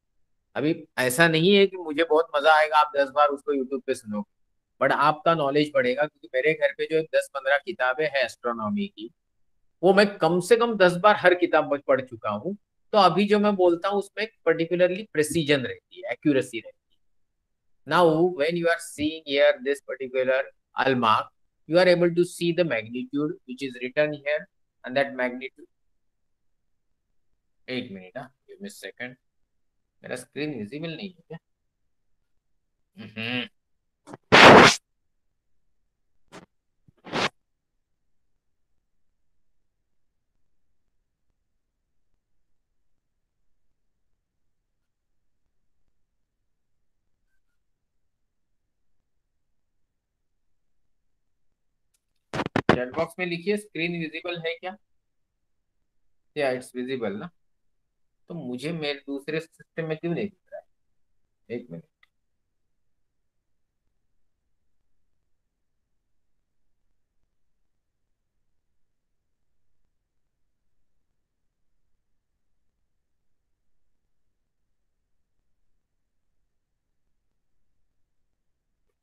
अभी ऐसा नहीं है कि मुझे बहुत मजा आएगा आप 10 बार उसको यूट्यूब पे सुनोगे, बट आपका नॉलेज बढ़ेगा, क्योंकि मेरे घर पे जो 10-15 किताबें हैं एस्ट्रोनॉमी की, वो मैं कम से कम 10 बार हर किताब में पढ़ चुका हूँ। तो अभी जो मैं बोलता हूँ उसमें पर्टिकुलरली प्रिसीजन रहती है, एक्यूरेसी रहती है। Now, when you are seeing here this particular hallmark, you are able to see the magnitude which is written here, and that magnitude. 1 minute, give me a second. मेरा screen visible नहीं है क्या? Chat box में लिखिए screen visible है क्या? या it's visible ना? तो मुझे मेरे दूसरे सिस्टम में क्यों नहीं दिख रहा है? 1 मिनट।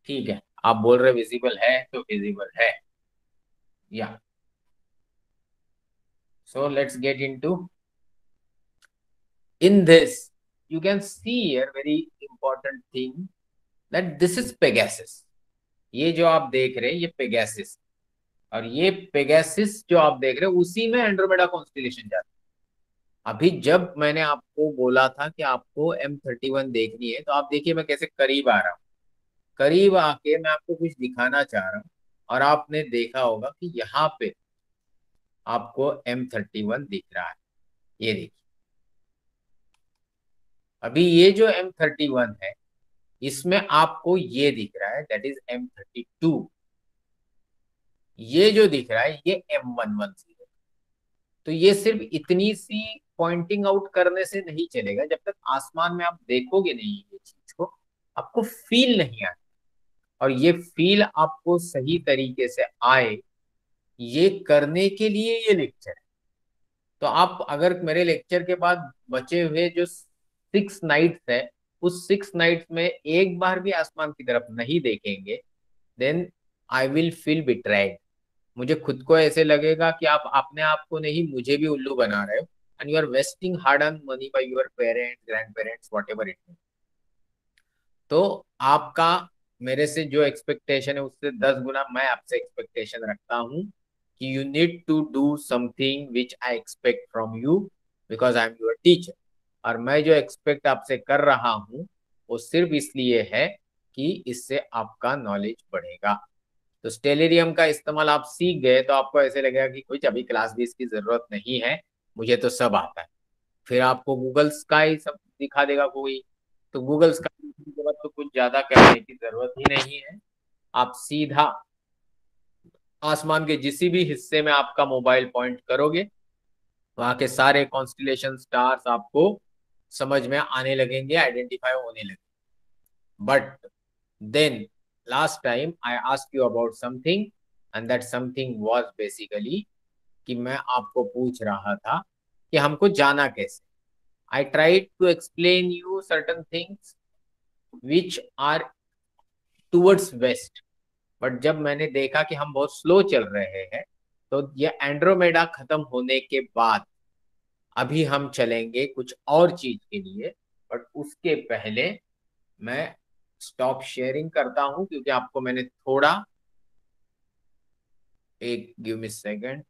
ठीक है, आप बोल रहे विजिबल है तो विजिबल है या। So let's get into in this you can see here very important thing that this is Pegasus. ये जो आप देख रहे हैं ये पेगासिस, और ये पेगासिस जो आप देख रहे हैं उसी में एंड्रोमेडा कॉन्स्टेलेशन जाता है। अभी जब मैंने आपको बोला था कि आपको M31 देखनी है, तो आप देखिए मैं कैसे करीब आ रहा हूँ, करीब आके मैं आपको कुछ दिखाना चाह रहा हूँ, और आपने देखा होगा कि यहाँ पे आपको M31 दिख रहा है। ये देखिए, अभी ये जो M31 है इसमें आपको ये दिख रहा है, दैट इज M32। ये जो दिख रहा है ये M110। तो ये सिर्फ इतनी सी पॉइंटिंग आउट करने से नहीं चलेगा, जब तक आसमान में आप देखोगे नहीं ये चीज को, आपको फील नहीं आए। और ये फील आपको सही तरीके से आए, ये करने के लिए ये लेक्चर है। तो आप अगर मेरे लेक्चर के बाद बचे हुए जो 6 नाइट्स है, उस 6 नाइट्स में एक बार भी आसमान की तरफ नहीं देखेंगे, देन आई विल फील बिट्राइड। मुझे खुद को ऐसे लगेगा कि आप अपने आप को नहीं, मुझे भी उल्लू बना रहे हो, and you are wasting hard earn money by your parents, grandparents, whatever it is. तो आपका मेरे से जो एक्सपेक्टेशन है उससे 10 गुना मैं आपसे एक्सपेक्टेशन रखता हूँ कि you need to do something which I expect from you, because I am your teacher. और मैं जो एक्सपेक्ट आपसे कर रहा हूँ वो सिर्फ इसलिए है कि इससे आपका नॉलेज बढ़ेगा। तो स्टेलेरियम का इस्तेमाल आप सीख गए तो आपको ऐसे लगेगा कि कुछ अभी क्लास 20 की जरूरत नहीं है, मुझे तो सब आता है। फिर आपको गूगल स्काई सब दिखा देगा कोई, तो गूगल स्काई के बाद तो कुछ ज्यादा करने की जरूरत ही नहीं है। आप सीधा आसमान के जिस भी हिस्से में आपका मोबाइल पॉइंट करोगे, वहां के सारे कॉन्स्टिलेशन स्टार्स आपको समझ में आने लगेंगे, आइडेंटिफाई होने लगेंगे। But then last time I asked you about something, and that something was basically कि मैं आपको पूछ रहा था कि हमको जाना कैसे। I tried to explain you certain things which are towards west, but जब मैंने देखा कि हम बहुत स्लो चल रहे हैं, तो ये एंड्रोमेडा खत्म होने के बाद अभी हम चलेंगे कुछ और चीज के लिए। बट उसके पहले मैं स्टॉप शेयरिंग करता हूं, क्योंकि आपको मैंने थोड़ा एक गिव मी सेकंड,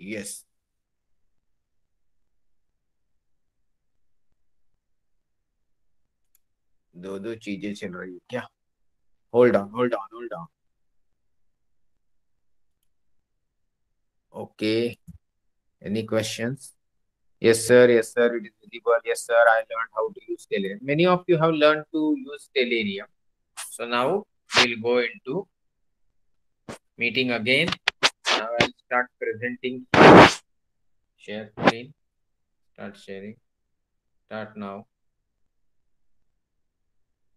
यस, दो दो चीजें चल रही है क्या? Hold on hold on hold on, okay, any questions? Yes, sir. Yes, sir. It is visible. Yes, sir. I learned how to use Stellarium. Many of you have learned to use Stellarium. So now we'll go into meeting again. Now I'll start presenting. Share screen. Start sharing. Start now.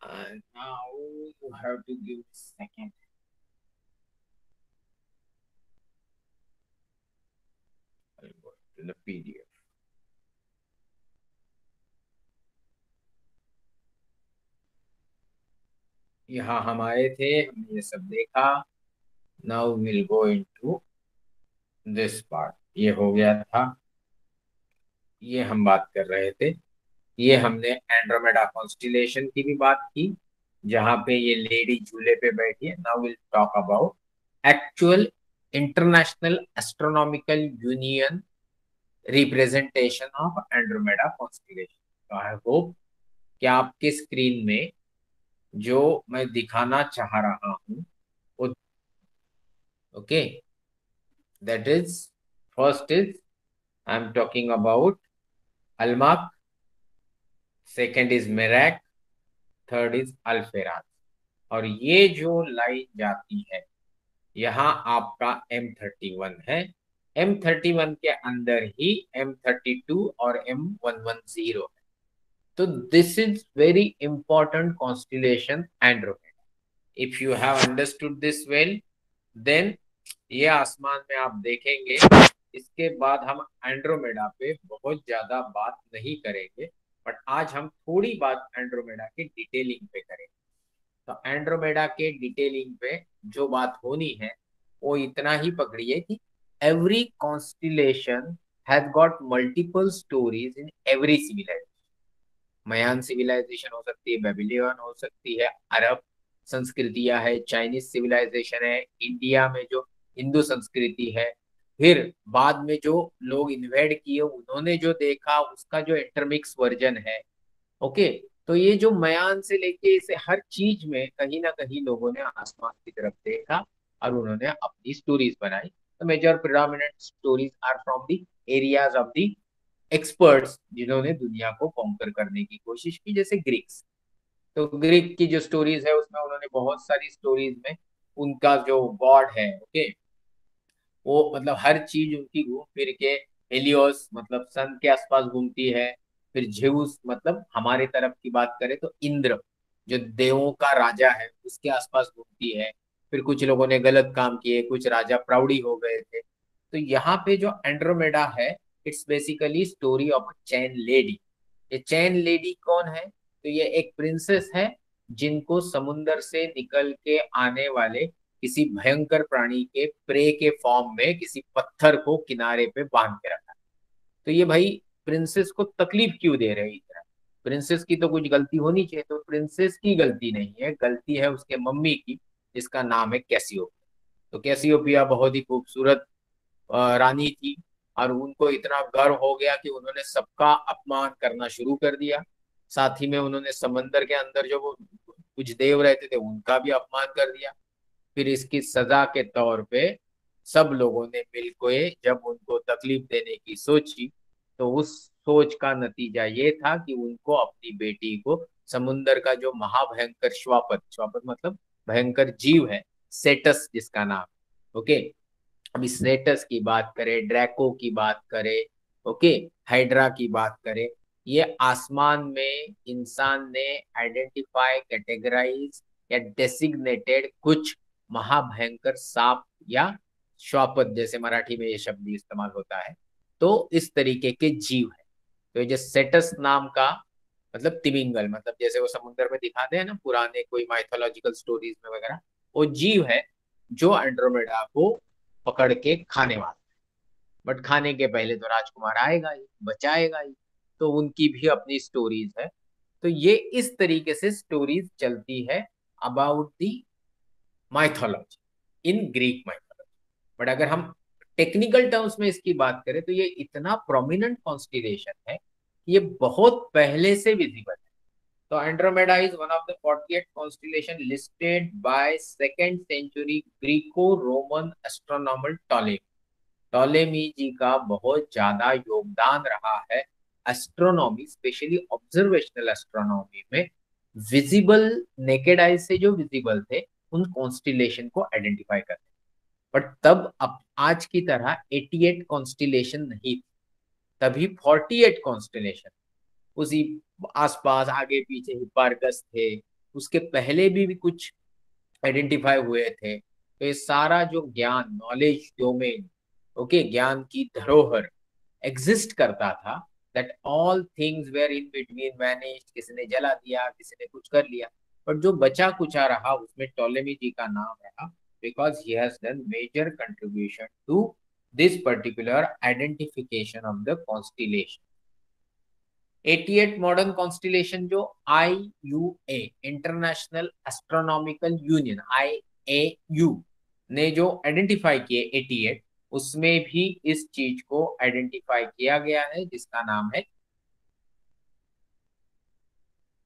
And now you have to give a second. I'll go to the PDF. यहाँ हम आए थे, हमने ये सब देखा। Now will go into this part. ये हो गया था, ये हम बात कर रहे थे, ये हमने एंड्रोमेडा कॉन्स्टिलेशन की भी बात की, जहां पे ये लेडी झूले पे बैठी है। Now will talk about actual international astronomical union representation of Andromeda constellation. तो आई होप कि आपके स्क्रीन में जो मैं दिखाना चाह रहा हूं वो, okay, that is, first is I am talking about Almach, second is Merak, third is Alpheratz. और ये जो लाइन जाती है यहाँ आपका M31 है, M31 के अंदर ही M32 और M110 है। तो this is very important constellation Andromeda. If you have understood this well, then ये आसमान में आप देखेंगे। इसके बाद हम एंड्रोमेडा पे बहुत ज्यादा बात नहीं करेंगे, बट आज हम थोड़ी बात एंड्रोमेडा के डिटेलिंग पे करेंगे। तो एंड्रोमेडा के डिटेलिंग पे जो बात होनी है वो इतना ही पकड़िए कि every constellation has got multiple stories in every civilisation. Mayan civilisation हो सकती है, बेबीलोन हो सकती है, अरब संस्कृतियां है, चाइनीज सिविलाइजेशन है, इंडिया में जो हिंदू संस्कृति है, फिर बाद में जो लोग इन्वेड किए उन्होंने जो देखा उसका जो इंटरमिक्स वर्जन है। ओके, तो ये जो मयान से लेके इसे हर चीज में कहीं ना कहीं लोगों ने आसमान की तरफ देखा और उन्होंने अपनी स्टोरीज बनाई। तो major predominant stories are from the areas of the experts जिन्होंने दुनिया को कॉन्कर करने की कोशिश की, जैसे ग्रीक्स। तो ग्रीक की जो स्टोरीज है उसमें उन्होंने बहुत सारी स्टोरीज में उनका जो गॉड है, ओके, वो मतलब हर चीज उनकी घूम फिर के, हेलियोस मतलब सन के आसपास घूमती है, फिर जेउस मतलब हमारे तरफ की बात करें तो इंद्र जो देवों का राजा है उसके आसपास घूमती है। फिर कुछ लोगों ने गलत काम किए, कुछ राजा प्राउडी हो गए थे। तो यहाँ पे जो एंड्रोमेडा है, it's basically story of chain lady. ये चैन लेडी कौन है? तो ये एक प्रिंसेस है जिनको समुन्दर से निकल के आने वाले किसी भयंकर प्राणी के प्रे के फॉर्म में किसी पत्थर को किनारे पे बांध के रखा। तो ये भाई प्रिंसेस को तकलीफ क्यों दे रहे इतना? प्रिंसेस की तो कुछ गलती होनी चाहिए, तो प्रिंसेस की गलती नहीं है, गलती है उसके मम्मी की, जिसका नाम है कैसियोपिया। तो कैसियोपिया बहुत ही खूबसूरत रानी थी, और उनको इतना गर्व हो गया कि उन्होंने सबका अपमान करना शुरू कर दिया। साथ ही में उन्होंने समंदर के अंदर जो वो कुछ देव रहते थे उनका भी अपमान कर दिया। फिर इसकी सजा के तौर पे सब लोगों ने मिलकर जब उनको तकलीफ देने की सोची, तो उस सोच का नतीजा ये था कि उनको अपनी बेटी को समुन्दर का जो महाभयंकर श्वापद, श्वापद मतलब भयंकर जीव है, सेटस जिसका नाम, ओके, अब इस सेटस की बात करें, ड्रैको की बात करें, ओके, हाइड्रा की बात करें, ये आसमान में इंसान ने आइडेंटिफाई, कैटेगराइज या डेसिग्नेटेड कुछ महाभयंकर सांप या श्वापद, जैसे मराठी में ये शब्द इस्तेमाल होता है, तो इस तरीके के जीव है। तो ये जो सेटस नाम का मतलब तिमिंगल, मतलब जैसे वो समुद्र में दिखाते हैं ना पुराने कोई माइथोलॉजिकल स्टोरीज में वगैरह, वो जीव है जो एंड्रोमेडा को पकड़ के खाने वाला। बट खाने के पहले तो राजकुमार आएगा ही, बचाएगा ही, तो उनकी भी अपनी स्टोरीज है। तो ये इस तरीके से स्टोरीज चलती है about the mythology in Greek mythology. But अगर हम टेक्निकल टर्म्स में इसकी बात करें तो ये इतना प्रोमिनेंट कॉन्स्टिलेशन है, ये बहुत पहले से विजिबल है। तो Andromeda is one of the 48 constellation listed by 2nd century Greco Roman astronomer Ptolemy. Ptolemy ji का बहुत ज्यादा योगदान रहा है एस्ट्रोनॉमी, स्पेशली ऑब्जर्वेशनल एस्ट्रोनॉमी में। विजिबल नेकेड आई से जो विजिबल थे उन कॉन्स्टिलेशन को आइडेंटिफाई करते, बट तब अब आज की तरह 88 कॉन्स्टिलेशन नहीं थी, तभी 48 कॉन्स्टिलेशन। उसी आसपास आगे पीछे हिप्पार्कस थे, उसके पहले भी कुछ आइडेंटिफाई हुए थे। तो ये सारा जो ज्ञान, नॉलेज डोमेन, ओके, ज्ञान की धरोहर एग्जिस्ट करता था, that all things were in between vanished, किसी ने जला दिया, किसी ने कुछ कर लिया, बट जो बचा कुचा रहा उसमें टॉलेमी जी का नाम रहा, because he has done major contribution to this particular identification of the constellation. 88 modern constellation जो IUA, international astronomical union, IAU ने जो आइडेंटिफाई किए 88, उसमें भी इस चीज को आइडेंटिफाई किया गया है जिसका नाम है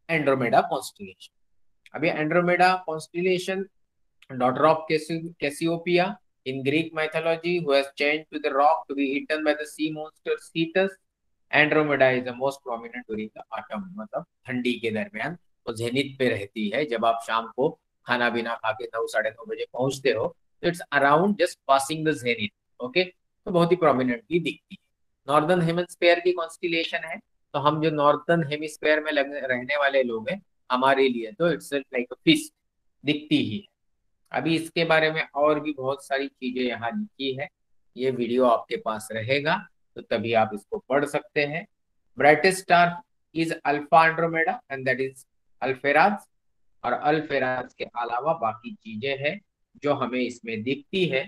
एंड्रोमेडा कॉन्स्टिलेशन। अभी Andromeda constellation, daughter of Cassiopeia in Greek mythology, who has changed to the rock to be eaten by the sea monster Cetus. Andromeda is the most prominent during the autumn, मतलब ठंडी के दरमियान वो zenith पे रहती है। जब आप शाम को खाना पीना खा के 9 साढ़े 9 बजे पहुंचते हो तो it's around just passing the zenith, okay, तो बहुत ही प्रोमिनेंटली दिखती है। नॉर्दर्न हेमिस्फीयर की कॉन्स्टिलेशन है, तो हम जो नॉर्दर्न हेमिस्फीयर में रहने वाले लोग हैं, हमारे लिए तो इट्स लाइक फिस्ट दिखती ही है। अभी इसके बारे में और भी बहुत सारी चीजें यहाँ लिखी है, ये वीडियो आपके पास रहेगा तो तभी आप इसको पढ़ सकते हैं। Brightest star is alpha Andromeda and that is Alpheratz, और अल्फेराज के अलावा बाकी चीजें हैं जो हमें इसमें दिखती है,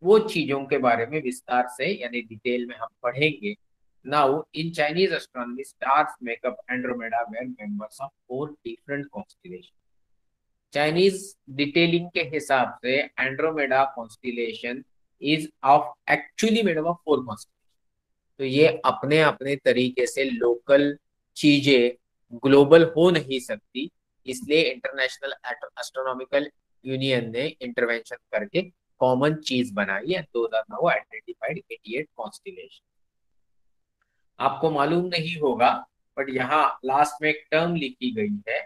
वो चीजों के बारे में विस्तार से यानी डिटेल में हम पढ़ेंगे Now, in Chinese astronomy, stars make up Andromeda were members of 4 different constellations. Chinese detailing के हिसाब से Andromeda constellation is of actually made of 4 constellation. तो ये अपने अपने तरीके से लोकल चीजें ग्लोबल हो नहीं सकती, इसलिए इंटरनेशनल एस्ट्रोनॉमिकल यूनियन ने इंटरवेंशन करके कॉमन चीज बनाई है। Those are now identified 88 constellation. आपको मालूम नहीं होगा, बट यहाँ लास्ट में एक टर्म लिखी गई है,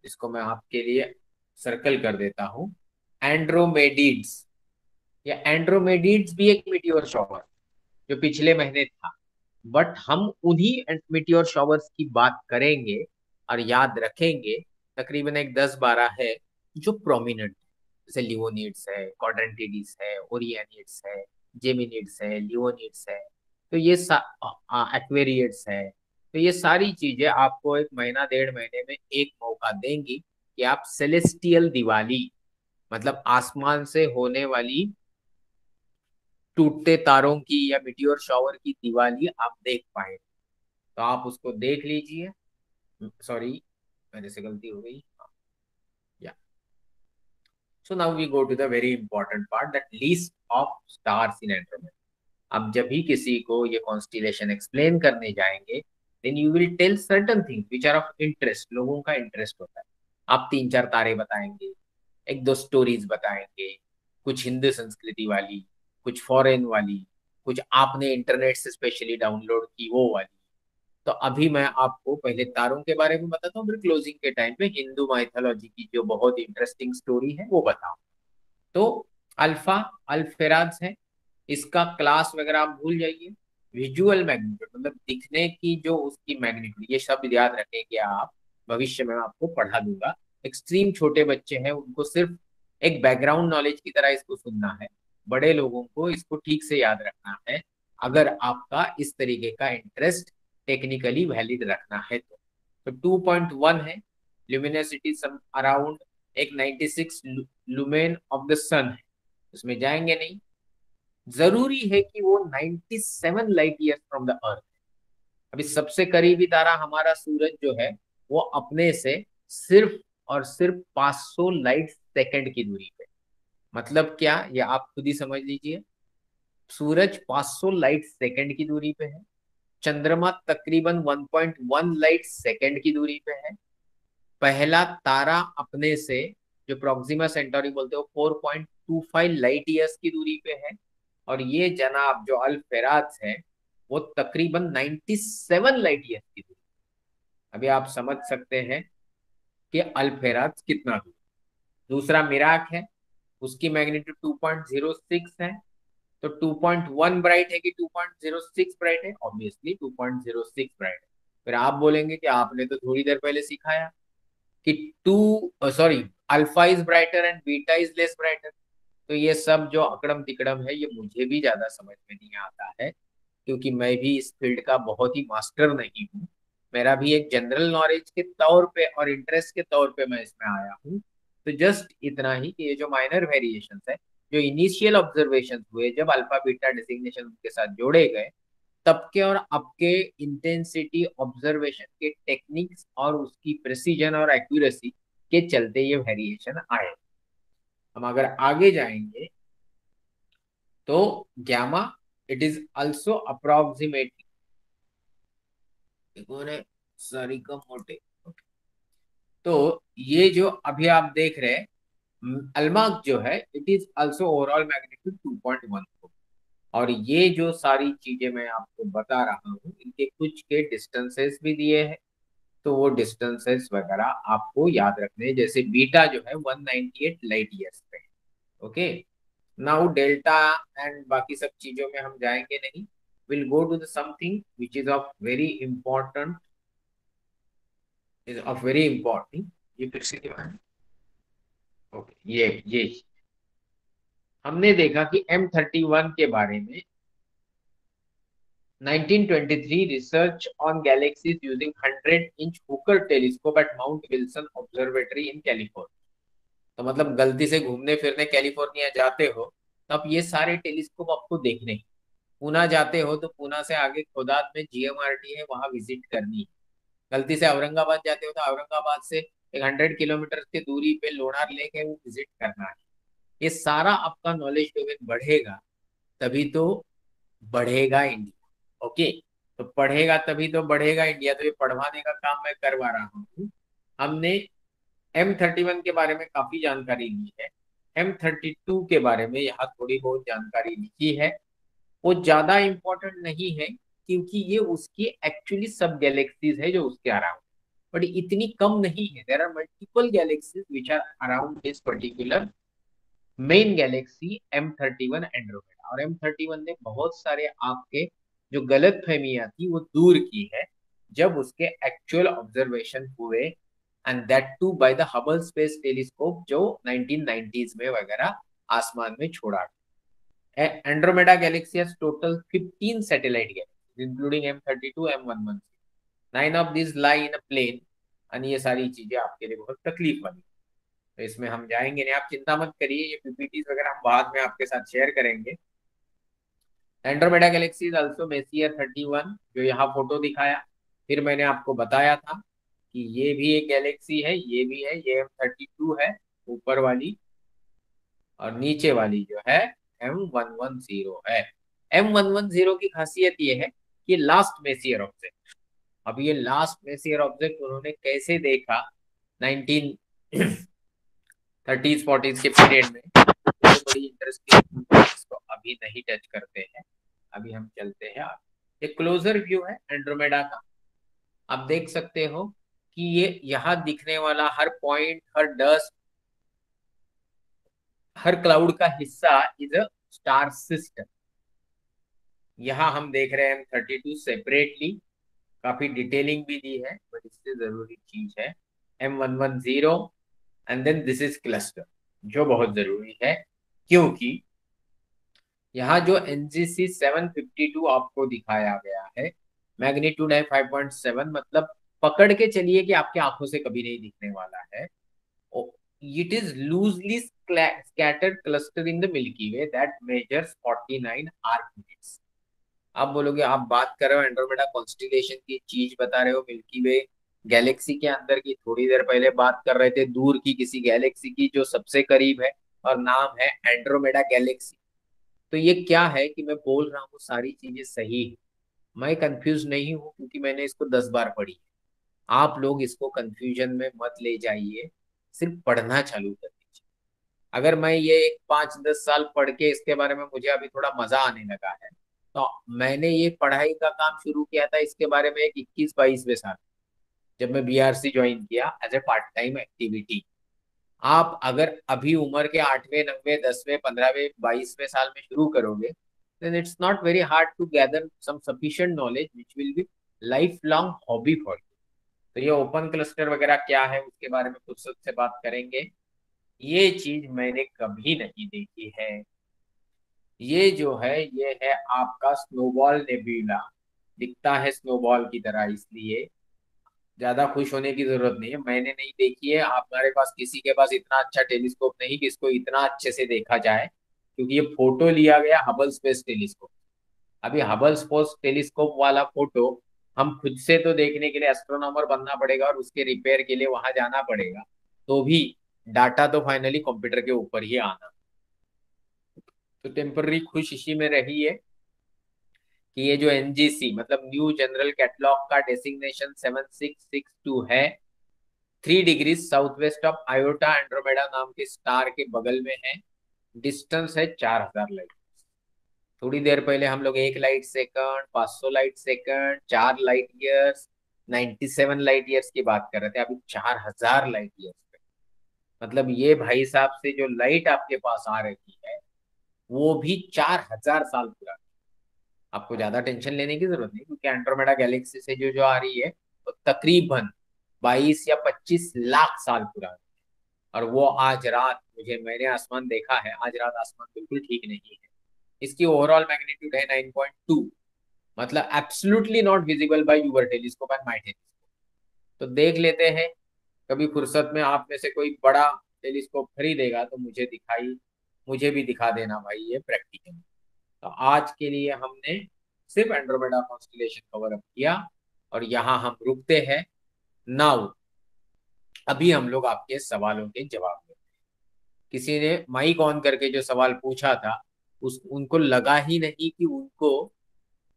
इसको मैं आपके लिए सर्कल कर देता हूं, एंड्रोमेडिड्स। या एंड्रोमेडिड्स भी एक मीटियोर शॉवर जो पिछले महीने था, बट हम उन्हीं मीटियोर शॉवर्स की बात करेंगे और याद रखेंगे। तकरीबन एक 10-12 है जो प्रोमिनेंट है, जैसे लियोनिड्स है, क्वाड्रेंटिडीज है, ओरियनिड्स है, जेमिनिड्स है, लियोनिड्स है, तो ये एक्वेरियड्स है। तो ये सारी चीजें आपको एक महीना 1.5 महीने में एक मौका देंगी कि आप सेलेस्टियल दिवाली, मतलब आसमान से होने वाली टूटते तारों की या मीटियोर शॉवर की दिवाली आप देख पाए। तो आप उसको देख लीजिए। सॉरी, मेरे से गलती हो गई। या so now we go to the very important part, that list of stars in Andromeda. अब जब भी किसी को ये कॉन्स्टिलेशन एक्सप्लेन करने जाएंगे, then you will tell certain things which are of interest. लोगों का इंटरेस्ट होता है, आप 3-4 तारे बताएंगे, 1-2 स्टोरीज बताएंगे, कुछ हिंदू संस्कृति वाली, कुछ फॉरेन वाली, कुछ आपने इंटरनेट से स्पेशली डाउनलोड की वो वाली। तो अभी मैं आपको पहले तारों के बारे में बताता हूँ, फिर क्लोजिंग के टाइम पे हिंदू माइथोलॉजी की जो बहुत इंटरेस्टिंग स्टोरी है वो बताऊँ। तो अल्फा अल्फेराज है, इसका क्लास वगैरह आप भूल जाइए। विजुअल मैग्नीट्यूड मतलब दिखने की जो उसकी मैग्नीट्यूड, ये शब्द याद रखेंगे आप, भविष्य में आपको पढ़ा दूंगा। एक्सट्रीम छोटे बच्चे हैं, उनको सिर्फ एक बैकग्राउंड नॉलेज की तरह इसको सुनना है, बड़े लोगों को इसको ठीक से याद रखना है, अगर आपका इस तरीके का इंटरेस्ट टेक्निकली वैलिड रखना है तो 2.1 है ल्यूमिनोसिटी, सम अराउंड एक 96 लुमेन ऑफ द सन है, उसमें जाएंगे नहीं। जरूरी है कि वो 97 light year from the earth. अभी सबसे करीबी तारा हमारा सूरज जो है, वो अपने से सिर्फ और सिर्फ 500 लाइट सेकंड की दूरी पे। मतलब क्या, ये आप खुद ही समझ लीजिए। सूरज 500 लाइट सेकंड की दूरी पे है, चंद्रमा तकरीबन 1.1 लाइट सेकंड की दूरी पे है, पहला तारा अपने से जो प्रोक्सिमा सेंटोरी बोलते हो 4.25 लाइट ईयर्स की दूरी पे है, और ये जनाब जो अल्फेराज है वो तकरीबन 97 लाइट ईयर्स की दूरी। अभी आप समझ सकते हैं कि अल्फेराज कितना दूर। दूसरा मिराक है, उसकी मैग्नीट्यूड 2.06 है। तो 2.1 ब्राइट है कि 2.06 ब्राइट है? ऑब्वियसली 2.06 ब्राइट है। फिर आप बोलेंगे कि आपने तो थोड़ी देर पहले सिखाया कि alpha is brighter and beta is less brighter. तो ये सब जो अकड़म तिकड़म है, ये मुझे भी ज्यादा समझ में नहीं आता है, क्योंकि मैं भी इस फील्ड का बहुत ही मास्टर नहीं हूँ। मेरा भी एक जनरल नॉलेज के तौर पे और इंटरेस्ट के तौर पे मैं इसमें आया हूँ। तो जस्ट इतना ही कि ये जो माइनर वेरिएशंस है, जो इनिशियल ऑब्जर्वेशन हुए जब अल्फा बीटा डिजिग्नेशन उनके साथ जोड़े गए, तब के और अब के इंटेंसिटी ऑब्जर्वेशन के टेक्निक्स और उसकी प्रिसीजन और एक्यूरेसी के चलते ये वेरिएशन आए। हम अगर आगे जाएंगे तो gamma, it is also approximately, sorry कम मोटे। तो ये जो अभी आप देख रहे हैं अल्माक जो है, it is also overall magnitude 2.1। और ये जो सारी चीजें मैं आपको बता रहा हूँ, इनके कुछ के डिस्टेंसेस भी दिए हैं, तो वो डिस्टेंसेस वगैरह आपको याद रखने हैं। जैसे बीटा जो है 198 लाइट ईयर्स पे है। ओके, नाउ डेल्टा एंड बाकी सब चीजों में हम जाएंगे नहीं। Will go to the something which is of very important, ये फिर से क्या है? ओके, ये हमने देखा कि M31 के बारे में 1923 research on galaxies using 100-inch Hooker telescope at Mount Wilson Observatory in California। तो मतलब गलती से घूमने फिरने कैलिफोर्निया जाते हो, तो अब ये सारे टेलीस्कोप आपको देखने हैं। पूना जाते हो तो पूना से आगे खोदाद में GMRT है, वहां विजिट करनी है। गलती से औरंगाबाद जाते हो तो औरंगाबाद से एक 100 किलोमीटर की दूरी पे लोनार लेक है, वो विजिट करना है। ये सारा आपका नॉलेज डोमेन बढ़ेगा, तभी तो बढ़ेगा इंडिया। ओके, तो पढ़ेगा तभी तो बढ़ेगा इंडिया। तो ये पढ़वाने का काम मैं करवा रहा हूँ। हमने M31 के बारे में काफी जानकारी ली है, M32 के बारे में यहाँ थोड़ी बहुत जानकारी लिखी है। वो ज्यादा इम्पोर्टेंट नहीं है, क्योंकि ये उसकी एक्चुअली सब गैलेक्सीज है जो उसके अराउंड, बट इतनी कम नहीं है। There are multiple galaxies which are around this particular main galaxy M31 Andromeda. और M31 ने बहुत सारे आपके जो गलत फहमियां थी वो दूर की है, जब उसके एक्चुअल ऑब्जर्वेशन हुए, and that too by the Hubble space telescope जो 1990s में वगैरह आसमान में छोड़ा। Andromeda galaxy has total 15 satellite galaxies, including M32, M110. 9 of these lie in a plane, and ये सारी चीजें आपके लिए बहुत तकलीफ वाली, तो इसमें हम जाएंगे नहीं, आप चिंता मत करिए। ये PPTs वगैरह हम बाद में आपके साथ शेयर करेंगे। Andromeda Galaxy is also messier 31, जो यहाँ फोटो दिखाया, फिर मैंने आपको बताया था कि ये भी एक गैलेक्सी है, ये भी है, ये M32 है ऊपर वाली, और नीचे वाली जो है M110 है। M110 की खासियत ये है कि लास्ट मेसियर ऑब्जेक्ट। अब ये लास्ट मेसियर ऑब्जेक्ट उन्होंने कैसे देखा 1930s 40s के पीरियड में, तो बड़ी इंटरेस्टिंग, इसको अभी नहीं टच करते हैं। अभी हम चलते हैं आगे। एक क्लोजर व्यू है एंड्रोमेडा का। आप देख सकते हो कि ये यहाँ दिखने वाला हर पॉइंट, हर डस्ट, हर क्लाउड का हिस्सा इज अ स्टार सिस्टम। यहाँ हम देख रहे हैं M32 सेपरेटली, काफी डिटेलिंग भी दी है, बट इससे जरूरी चीज है M110, and then this is cluster, जो बहुत जरूरी है, क्योंकि यहाँ जो NGC 752 आपको दिखाया गया है, मैग्नीट्यूड है 5.7, मतलब पकड़ के चलिए कि आपके आंखों से कभी नहीं दिखने वाला है। It is loosely scattered cluster in the Milky Way that measures 49 arc minutes. आप बोलोगे आप बात कर रहे हो एंड्रोमेडा कॉन्स्टिलेशन की चीज बता रहे हो, मिल्की वे गैलेक्सी के अंदर की। थोड़ी देर पहले बात कर रहे थे दूर की किसी गैलेक्सी की जो सबसे करीब है, और नाम है एंड्रोमेडा गैलेक्सी। तो ये क्या है कि मैं बोल रहा हूँ सारी चीजें सही है, मैं कंफ्यूज नहीं हूँ, क्योंकि मैंने इसको 10 बार पढ़ी। आप लोग इसको कंफ्यूजन में मत ले जाइए, सिर्फ पढ़ना चालू कर दीजिए। अगर मैं ये 5-10 साल पढ़ के इसके बारे में मुझे अभी थोड़ा मजा आने लगा है, तो मैंने ये पढ़ाई का काम शुरू किया था इसके बारे में एक 21-22वें साल, जब मैं BRC ज्वाइन किया as a part time activity. आप अगर अभी उम्र के 8वें 9वें 10वें 15वें 22वें साल में शुरू करोगे, then it's not very hard to gather some sufficient knowledge which will be lifelong hobby for you। तो ये ओपन क्लस्टर वगैरह क्या है उसके बारे में फुर्सत से बात करेंगे। ये चीज मैंने कभी नहीं देखी है। ये जो है ये है आपका स्नोबॉल नेब्यूला, दिखता है स्नोबॉल की तरह, इसलिए ज्यादा खुश होने की जरूरत नहीं है। मैंने नहीं देखी है, हमारे पास किसी के पास इतना अच्छा टेलीस्कोप नहीं कि इसको इतना अच्छे से देखा जाए, क्योंकि ये फोटो लिया गया हबल स्पेस टेलीस्कोप। अभी हबल स्पेस टेलीस्कोप वाला फोटो हम खुद से तो देखने के लिए एस्ट्रोनॉमर बनना पड़ेगा, और उसके रिपेयर के लिए वहां जाना पड़ेगा, तो भी डाटा तो फाइनली कंप्यूटर के ऊपर ही आना। तो टेम्पररी खुश इसी में रही है कि ये जो NGC मतलब न्यू जनरल कैटलॉग का डेसिग्नेशन 7662 है, 3 degree south west of iota Andromeda नाम के स्टार के बगल में है। डिस्टेंस है 4000 लाइट। थोड़ी देर पहले हम लोग 1 light second, 500 light second, 4 light years, 97 light years की बात कर रहे थे, अभी 4000 लाइट ईयर्स पे। मतलब ये भाई साहब से जो लाइट आपके पास आ रही है वो भी 4000 साल पुरानी। आपको ज्यादा टेंशन लेने की जरूरत नहीं, क्योंकि एंड्रोमेडा गैलेक्सी से जो जो आ रही है वो तकरीबन 22 या 25 लाख साल पुरानी है। और वो आज रात मैंने आसमान देखा है, आज रात आसमान बिल्कुल ठीक नहीं है। इसकी ओवरऑल मैग्नीट्यूड है 9.2, मतलब absolutely not visible by your telescope and my telescope. तो देख लेते हैं, कभी फुर्सत में आप में से कोई बड़ा टेलीस्कोप खरीदेगा तो मुझे भी दिखा देना भाई, ये प्रैक्टिकल। तो आज के लिए हमने सिर्फ एंड्रोमेडा कॉन्स्टेलेशन कवर अप किया और यहाँ हम रुकते हैं। नाउ अभी हम लोग आपके सवालों के जवाब देते हैं। किसी ने माइक ऑन करके जो सवाल पूछा था उनको लगा ही नहीं कि उनको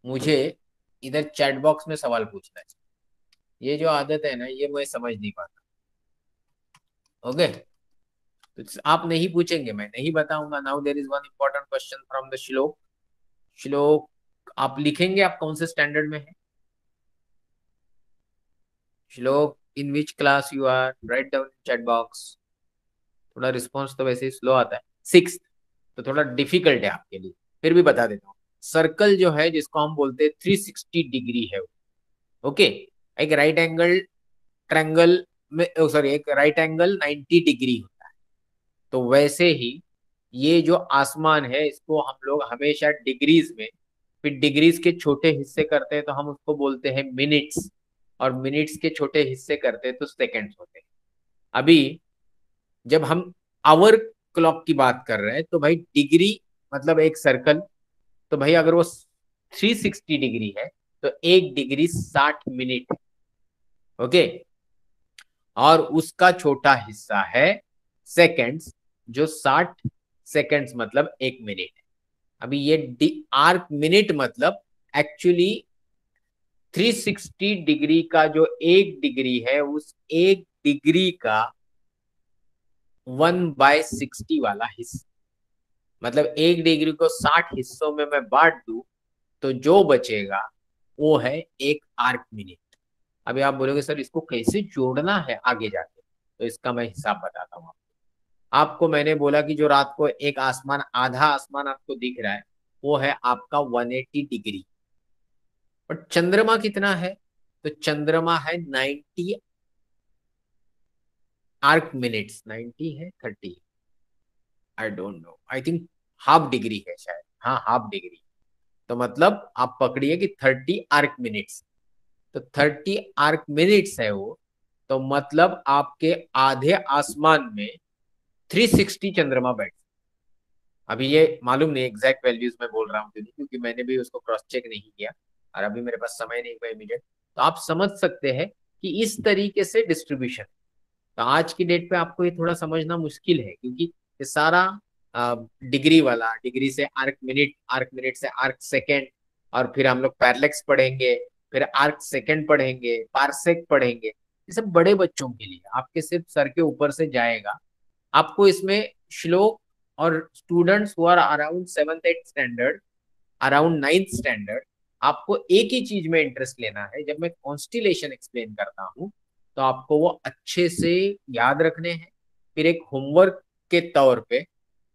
मुझे इधर चैट बॉक्स में सवाल पूछना चाहिए। ये जो आदत है ना, ये मैं समझ नहीं पाता। ओके, तो आप नहीं पूछेंगे, मैं नहीं बताऊंगा। Now there is one important question from the Shlok. Shlok आप लिखेंगे, आप कौन से स्टैंडर्ड में है? Shlok, in which class you are? Write down in chat box. थोड़ा रिस्पॉन्स तो वैसे ही स्लो आता है। 6th, तो थोड़ा डिफिकल्ट है आपके लिए, फिर भी बता देता हूँ। सर्कल जो है जिसको हम बोलते हैं 360 डिग्री है। ओके, एक राइट एंगल ट्रायंगल में, सॉरी, एक राइट एंगल 90 डिग्री होता है। तो वैसे ही ये जो आसमान है इसको हम लोग हमेशा डिग्रीज में, फिर डिग्रीज के छोटे हिस्से करते हैं तो हम उसको बोलते हैं मिनट्स, और मिनट्स के छोटे हिस्से करते हैं तो सेकेंड्स होते हैं। अभी जब हम आवर क्लॉक की बात कर रहे हैं तो भाई डिग्री मतलब एक सर्कल, तो भाई अगर वो 360 डिग्री है तो एक डिग्री 60 मिनट है। ओके, और उसका छोटा हिस्सा है सेकेंड्स, जो 60 सेकेंड्स मतलब एक मिनट है। अभी ये आर्क मिनट मतलब एक्चुअली 360 डिग्री का जो एक डिग्री है उस एक डिग्री का 1/60 वाला हिस्सा, मतलब एक डिग्री को 60 हिस्सों में मैं बांट दूं तो जो बचेगा वो है एक आर्क मिनट। अभी आप बोलोगे सर इसको कैसे जोड़ना है आगे जाके, तो इसका मैं हिसाब बताता हूँ आपको। मैंने बोला कि जो रात को एक आसमान, आधा आसमान आपको दिख रहा है वो है आपका 180 डिग्री। और चंद्रमा कितना है? तो चंद्रमा है 90 आर्क मिनट्स। 90 है 30, I don't know, I think half degree है शायद, हाँ हाफ डिग्री। तो मतलब आप पकड़िए कि 30 आर्क मिनट्स, तो 30 आर्क मिनट्स है वो। तो मतलब आपके आधे आसमान में 360 चंद्रमा बैठ। अभी ये मालूम नहीं एग्जैक्ट वैल्यूज में बोल रहा हूँ क्योंकि मैंने भी उसको क्रॉस चेक नहीं किया और अभी मेरे पास समय नहीं हुआ इमीडिएट। तो आप समझ सकते हैं कि इस तरीके से डिस्ट्रीब्यूशन। तो आज की डेट पे आपको ये थोड़ा समझना मुश्किल है क्योंकि ये सारा डिग्री वाला, डिग्री से आर्क मिनट, आर्क मिनट से आर्क सेकेंड, और फिर हम लोग पैरलेक्स पढ़ेंगे, फिर आर्क सेकेंड पढ़ेंगे, पारसेक पढ़ेंगे। ये सब बड़े बच्चों के लिए, आपके सिर्फ सर के ऊपर से जाएगा। आपको इसमें श्लोक और students who are around 7th 8th standard, around 9th standard, आपको एक ही चीज में इंटरेस्ट लेना है। जब मैं कॉन्स्टिलेशन एक्सप्लेन करता हूँ तो आपको वो अच्छे से याद रखने हैं। फिर एक होमवर्क के तौर पे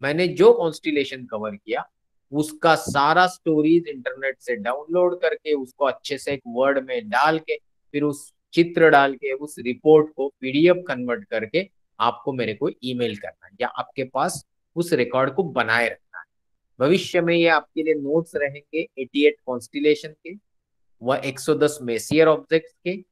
मैंने जो कॉन्स्टिलेशन कवर किया उसका सारा स्टोरीज इंटरनेट से डाउनलोड करके उसको अच्छे से एक वर्ड में डाल के, फिर उस चित्र डाल के, उस रिपोर्ट को पीडीएफ कन्वर्ट करके आपको मेरे को ईमेल करना है या आपके पास उस रिकॉर्ड को बनाए रखना है। भविष्य में ये आपके लिए नोट्स रहेंगे 88 कॉन्स्टिलेशन के, वह 110 मेसियर ऑब्जेक्ट्स के।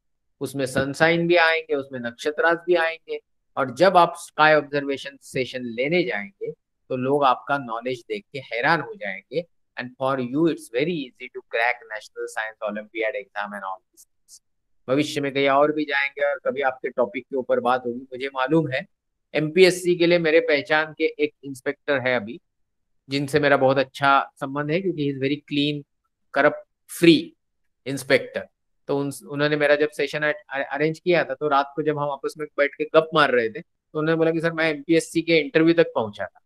उसमें सनसाइन भी आएंगे, उसमें नक्षत्रास भी आएंगे। और जब आप स्काई ऑब्जर्वेशन सेशन लेने जाएंगे तो लोग आपका नॉलेज देख के हैरान हो जाएंगे। And for you it's very easy to crack national science olympiad exam and all this. भविष्य में कहीं और भी जाएंगे और कभी आपके टॉपिक के ऊपर बात होगी। मुझे मालूम है एमपीएससी के लिए मेरे पहचान के एक इंस्पेक्टर है अभी, जिनसे मेरा बहुत अच्छा संबंध है क्योंकि he is very clean, corrupt free inspector. तो उन्होंने मेरा जब सेशन अरेंज किया था तो रात को जब हम आपस में बैठ के गप मार रहे थे तो उन्होंने बोला कि सर मैं एमपीएससी के इंटरव्यू तक पहुंचा था।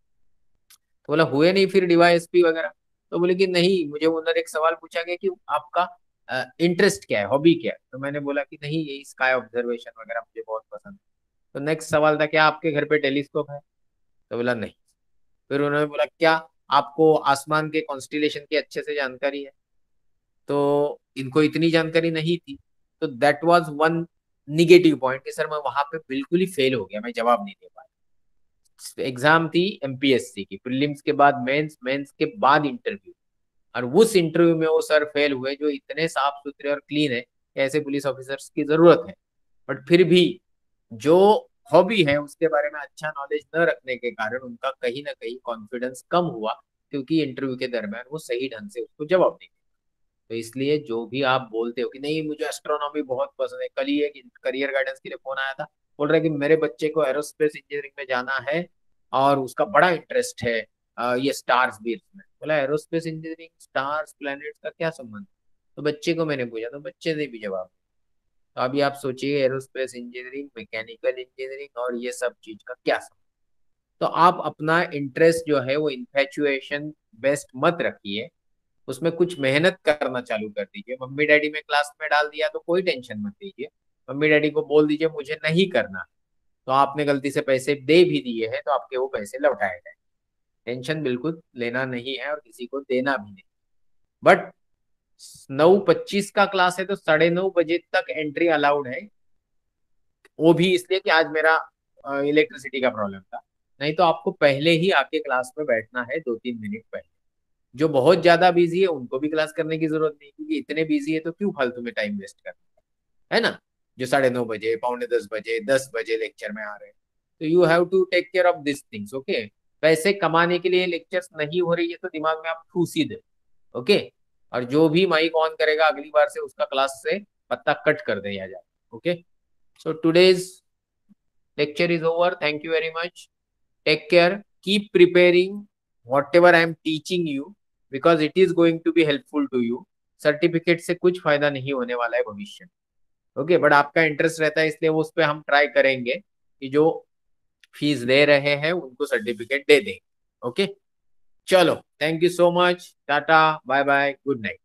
तो बोला हुए नहीं फिर डीवाईएसपी वगैरह? तो बोले कि नहीं, मुझे उन्होंने एक सवाल पूछा गया कि आपका इंटरेस्ट क्या है, हॉबी क्या है? तो मैंने बोला कि नहीं यही स्काई ऑब्जर्वेशन वगैरह मुझे बहुत पसंद है। तो नेक्स्ट सवाल था क्या आपके घर पे टेलीस्कोप है? तो बोला नहीं। फिर उन्होंने बोला क्या आपको आसमान के कॉन्स्टिलेशन की अच्छे से जानकारी है? तो इनको इतनी जानकारी नहीं थी। तो that was one negative point कि सर मैं वहां पे बिल्कुल ही फेल हो गया, मैं जवाब नहीं दे पाया। एग्जाम थी एमपीएससी की, प्रीलिम्स के बाद मेंस, मेंस के बाद इंटरव्यू, और उस इंटरव्यू में वो सर फेल हुए जो इतने साफ सुथरे और क्लीन है कि ऐसे पुलिस ऑफिसर्स की जरूरत है। बट फिर भी जो हॉबी है उसके बारे में अच्छा नॉलेज न रखने के कारण उनका कहीं ना कहीं कॉन्फिडेंस कम हुआ क्योंकि इंटरव्यू के दरमियान वो सही ढंग से उसको जवाब नहीं देगा। तो इसलिए जो भी आप बोलते हो कि नहीं मुझे एस्ट्रोनॉमी बहुत पसंद है, कल ही एक करियर गाइडेंस के लिए फोन आया था, बोल रहा है कि मेरे बच्चे को एरोस्पेस इंजीनियरिंग में जाना है और उसका बड़ा इंटरेस्ट है ये स्टार्स भी में। बोला एरोस्पेस इंजीनियरिंग स्टार्स प्लैनेट्स का क्या संबंध? तो बच्चे को मैंने पूछा तो बच्चे ने भी जवाब। तो अभी आप सोचिए एरोस्पेस इंजीनियरिंग, मैकेनिकल इंजीनियरिंग और ये सब चीज का क्या संबंध? तो आप अपना इंटरेस्ट जो है वो इन्फेचुएशन बेस्ट मत रखिए, उसमें कुछ मेहनत करना चालू कर दीजिए। मम्मी डैडी में क्लास में डाल दिया तो कोई टेंशन मत लीजिए, मम्मी डैडी को बोल दीजिए मुझे नहीं करना, तो आपने गलती से पैसे दे भी दिए हैं तो आपके वो पैसे लौटाए गए। टेंशन बिल्कुल लेना नहीं है और किसी को देना भी नहीं। बट 9:25 का क्लास है तो 9:30 बजे तक एंट्री अलाउड है, वो भी इसलिए कि आज मेरा इलेक्ट्रिसिटी का प्रॉब्लम था। नहीं तो आपको पहले ही आके क्लास में बैठना है 2-3 मिनट पहले। जो बहुत ज्यादा बिजी है उनको भी क्लास करने की जरूरत नहीं, क्योंकि इतने बिजी है तो क्यों फालतू में टाइम वेस्ट करना है ना। जो 9:30 बजे, 9:45 बजे, 10 बजे लेक्चर में आ रहे हैं, तो you have to take care of this things. Okay, पैसे कमाने के लिए लेक्चर्स नहीं हो रही है तो दिमाग में आप ठूस ही दे। ओके, और जो भी माइक ऑन करेगा अगली बार से उसका क्लास से पत्ता कट कर दिया जाए। Okay, so today's lecture is over. Thank you very much. Take care. Keep preparing whatever I am teaching you because it is going to be helpful to you. Certificate से कुछ फायदा नहीं होने वाला है भविष्य में। ओके, बट आपका इंटरेस्ट रहता है इसलिए उस पर हम ट्राई करेंगे कि जो फीस दे रहे हैं उनको सर्टिफिकेट दे देंगे। ओके, चलो, thank you so much, tata, bye bye, good night.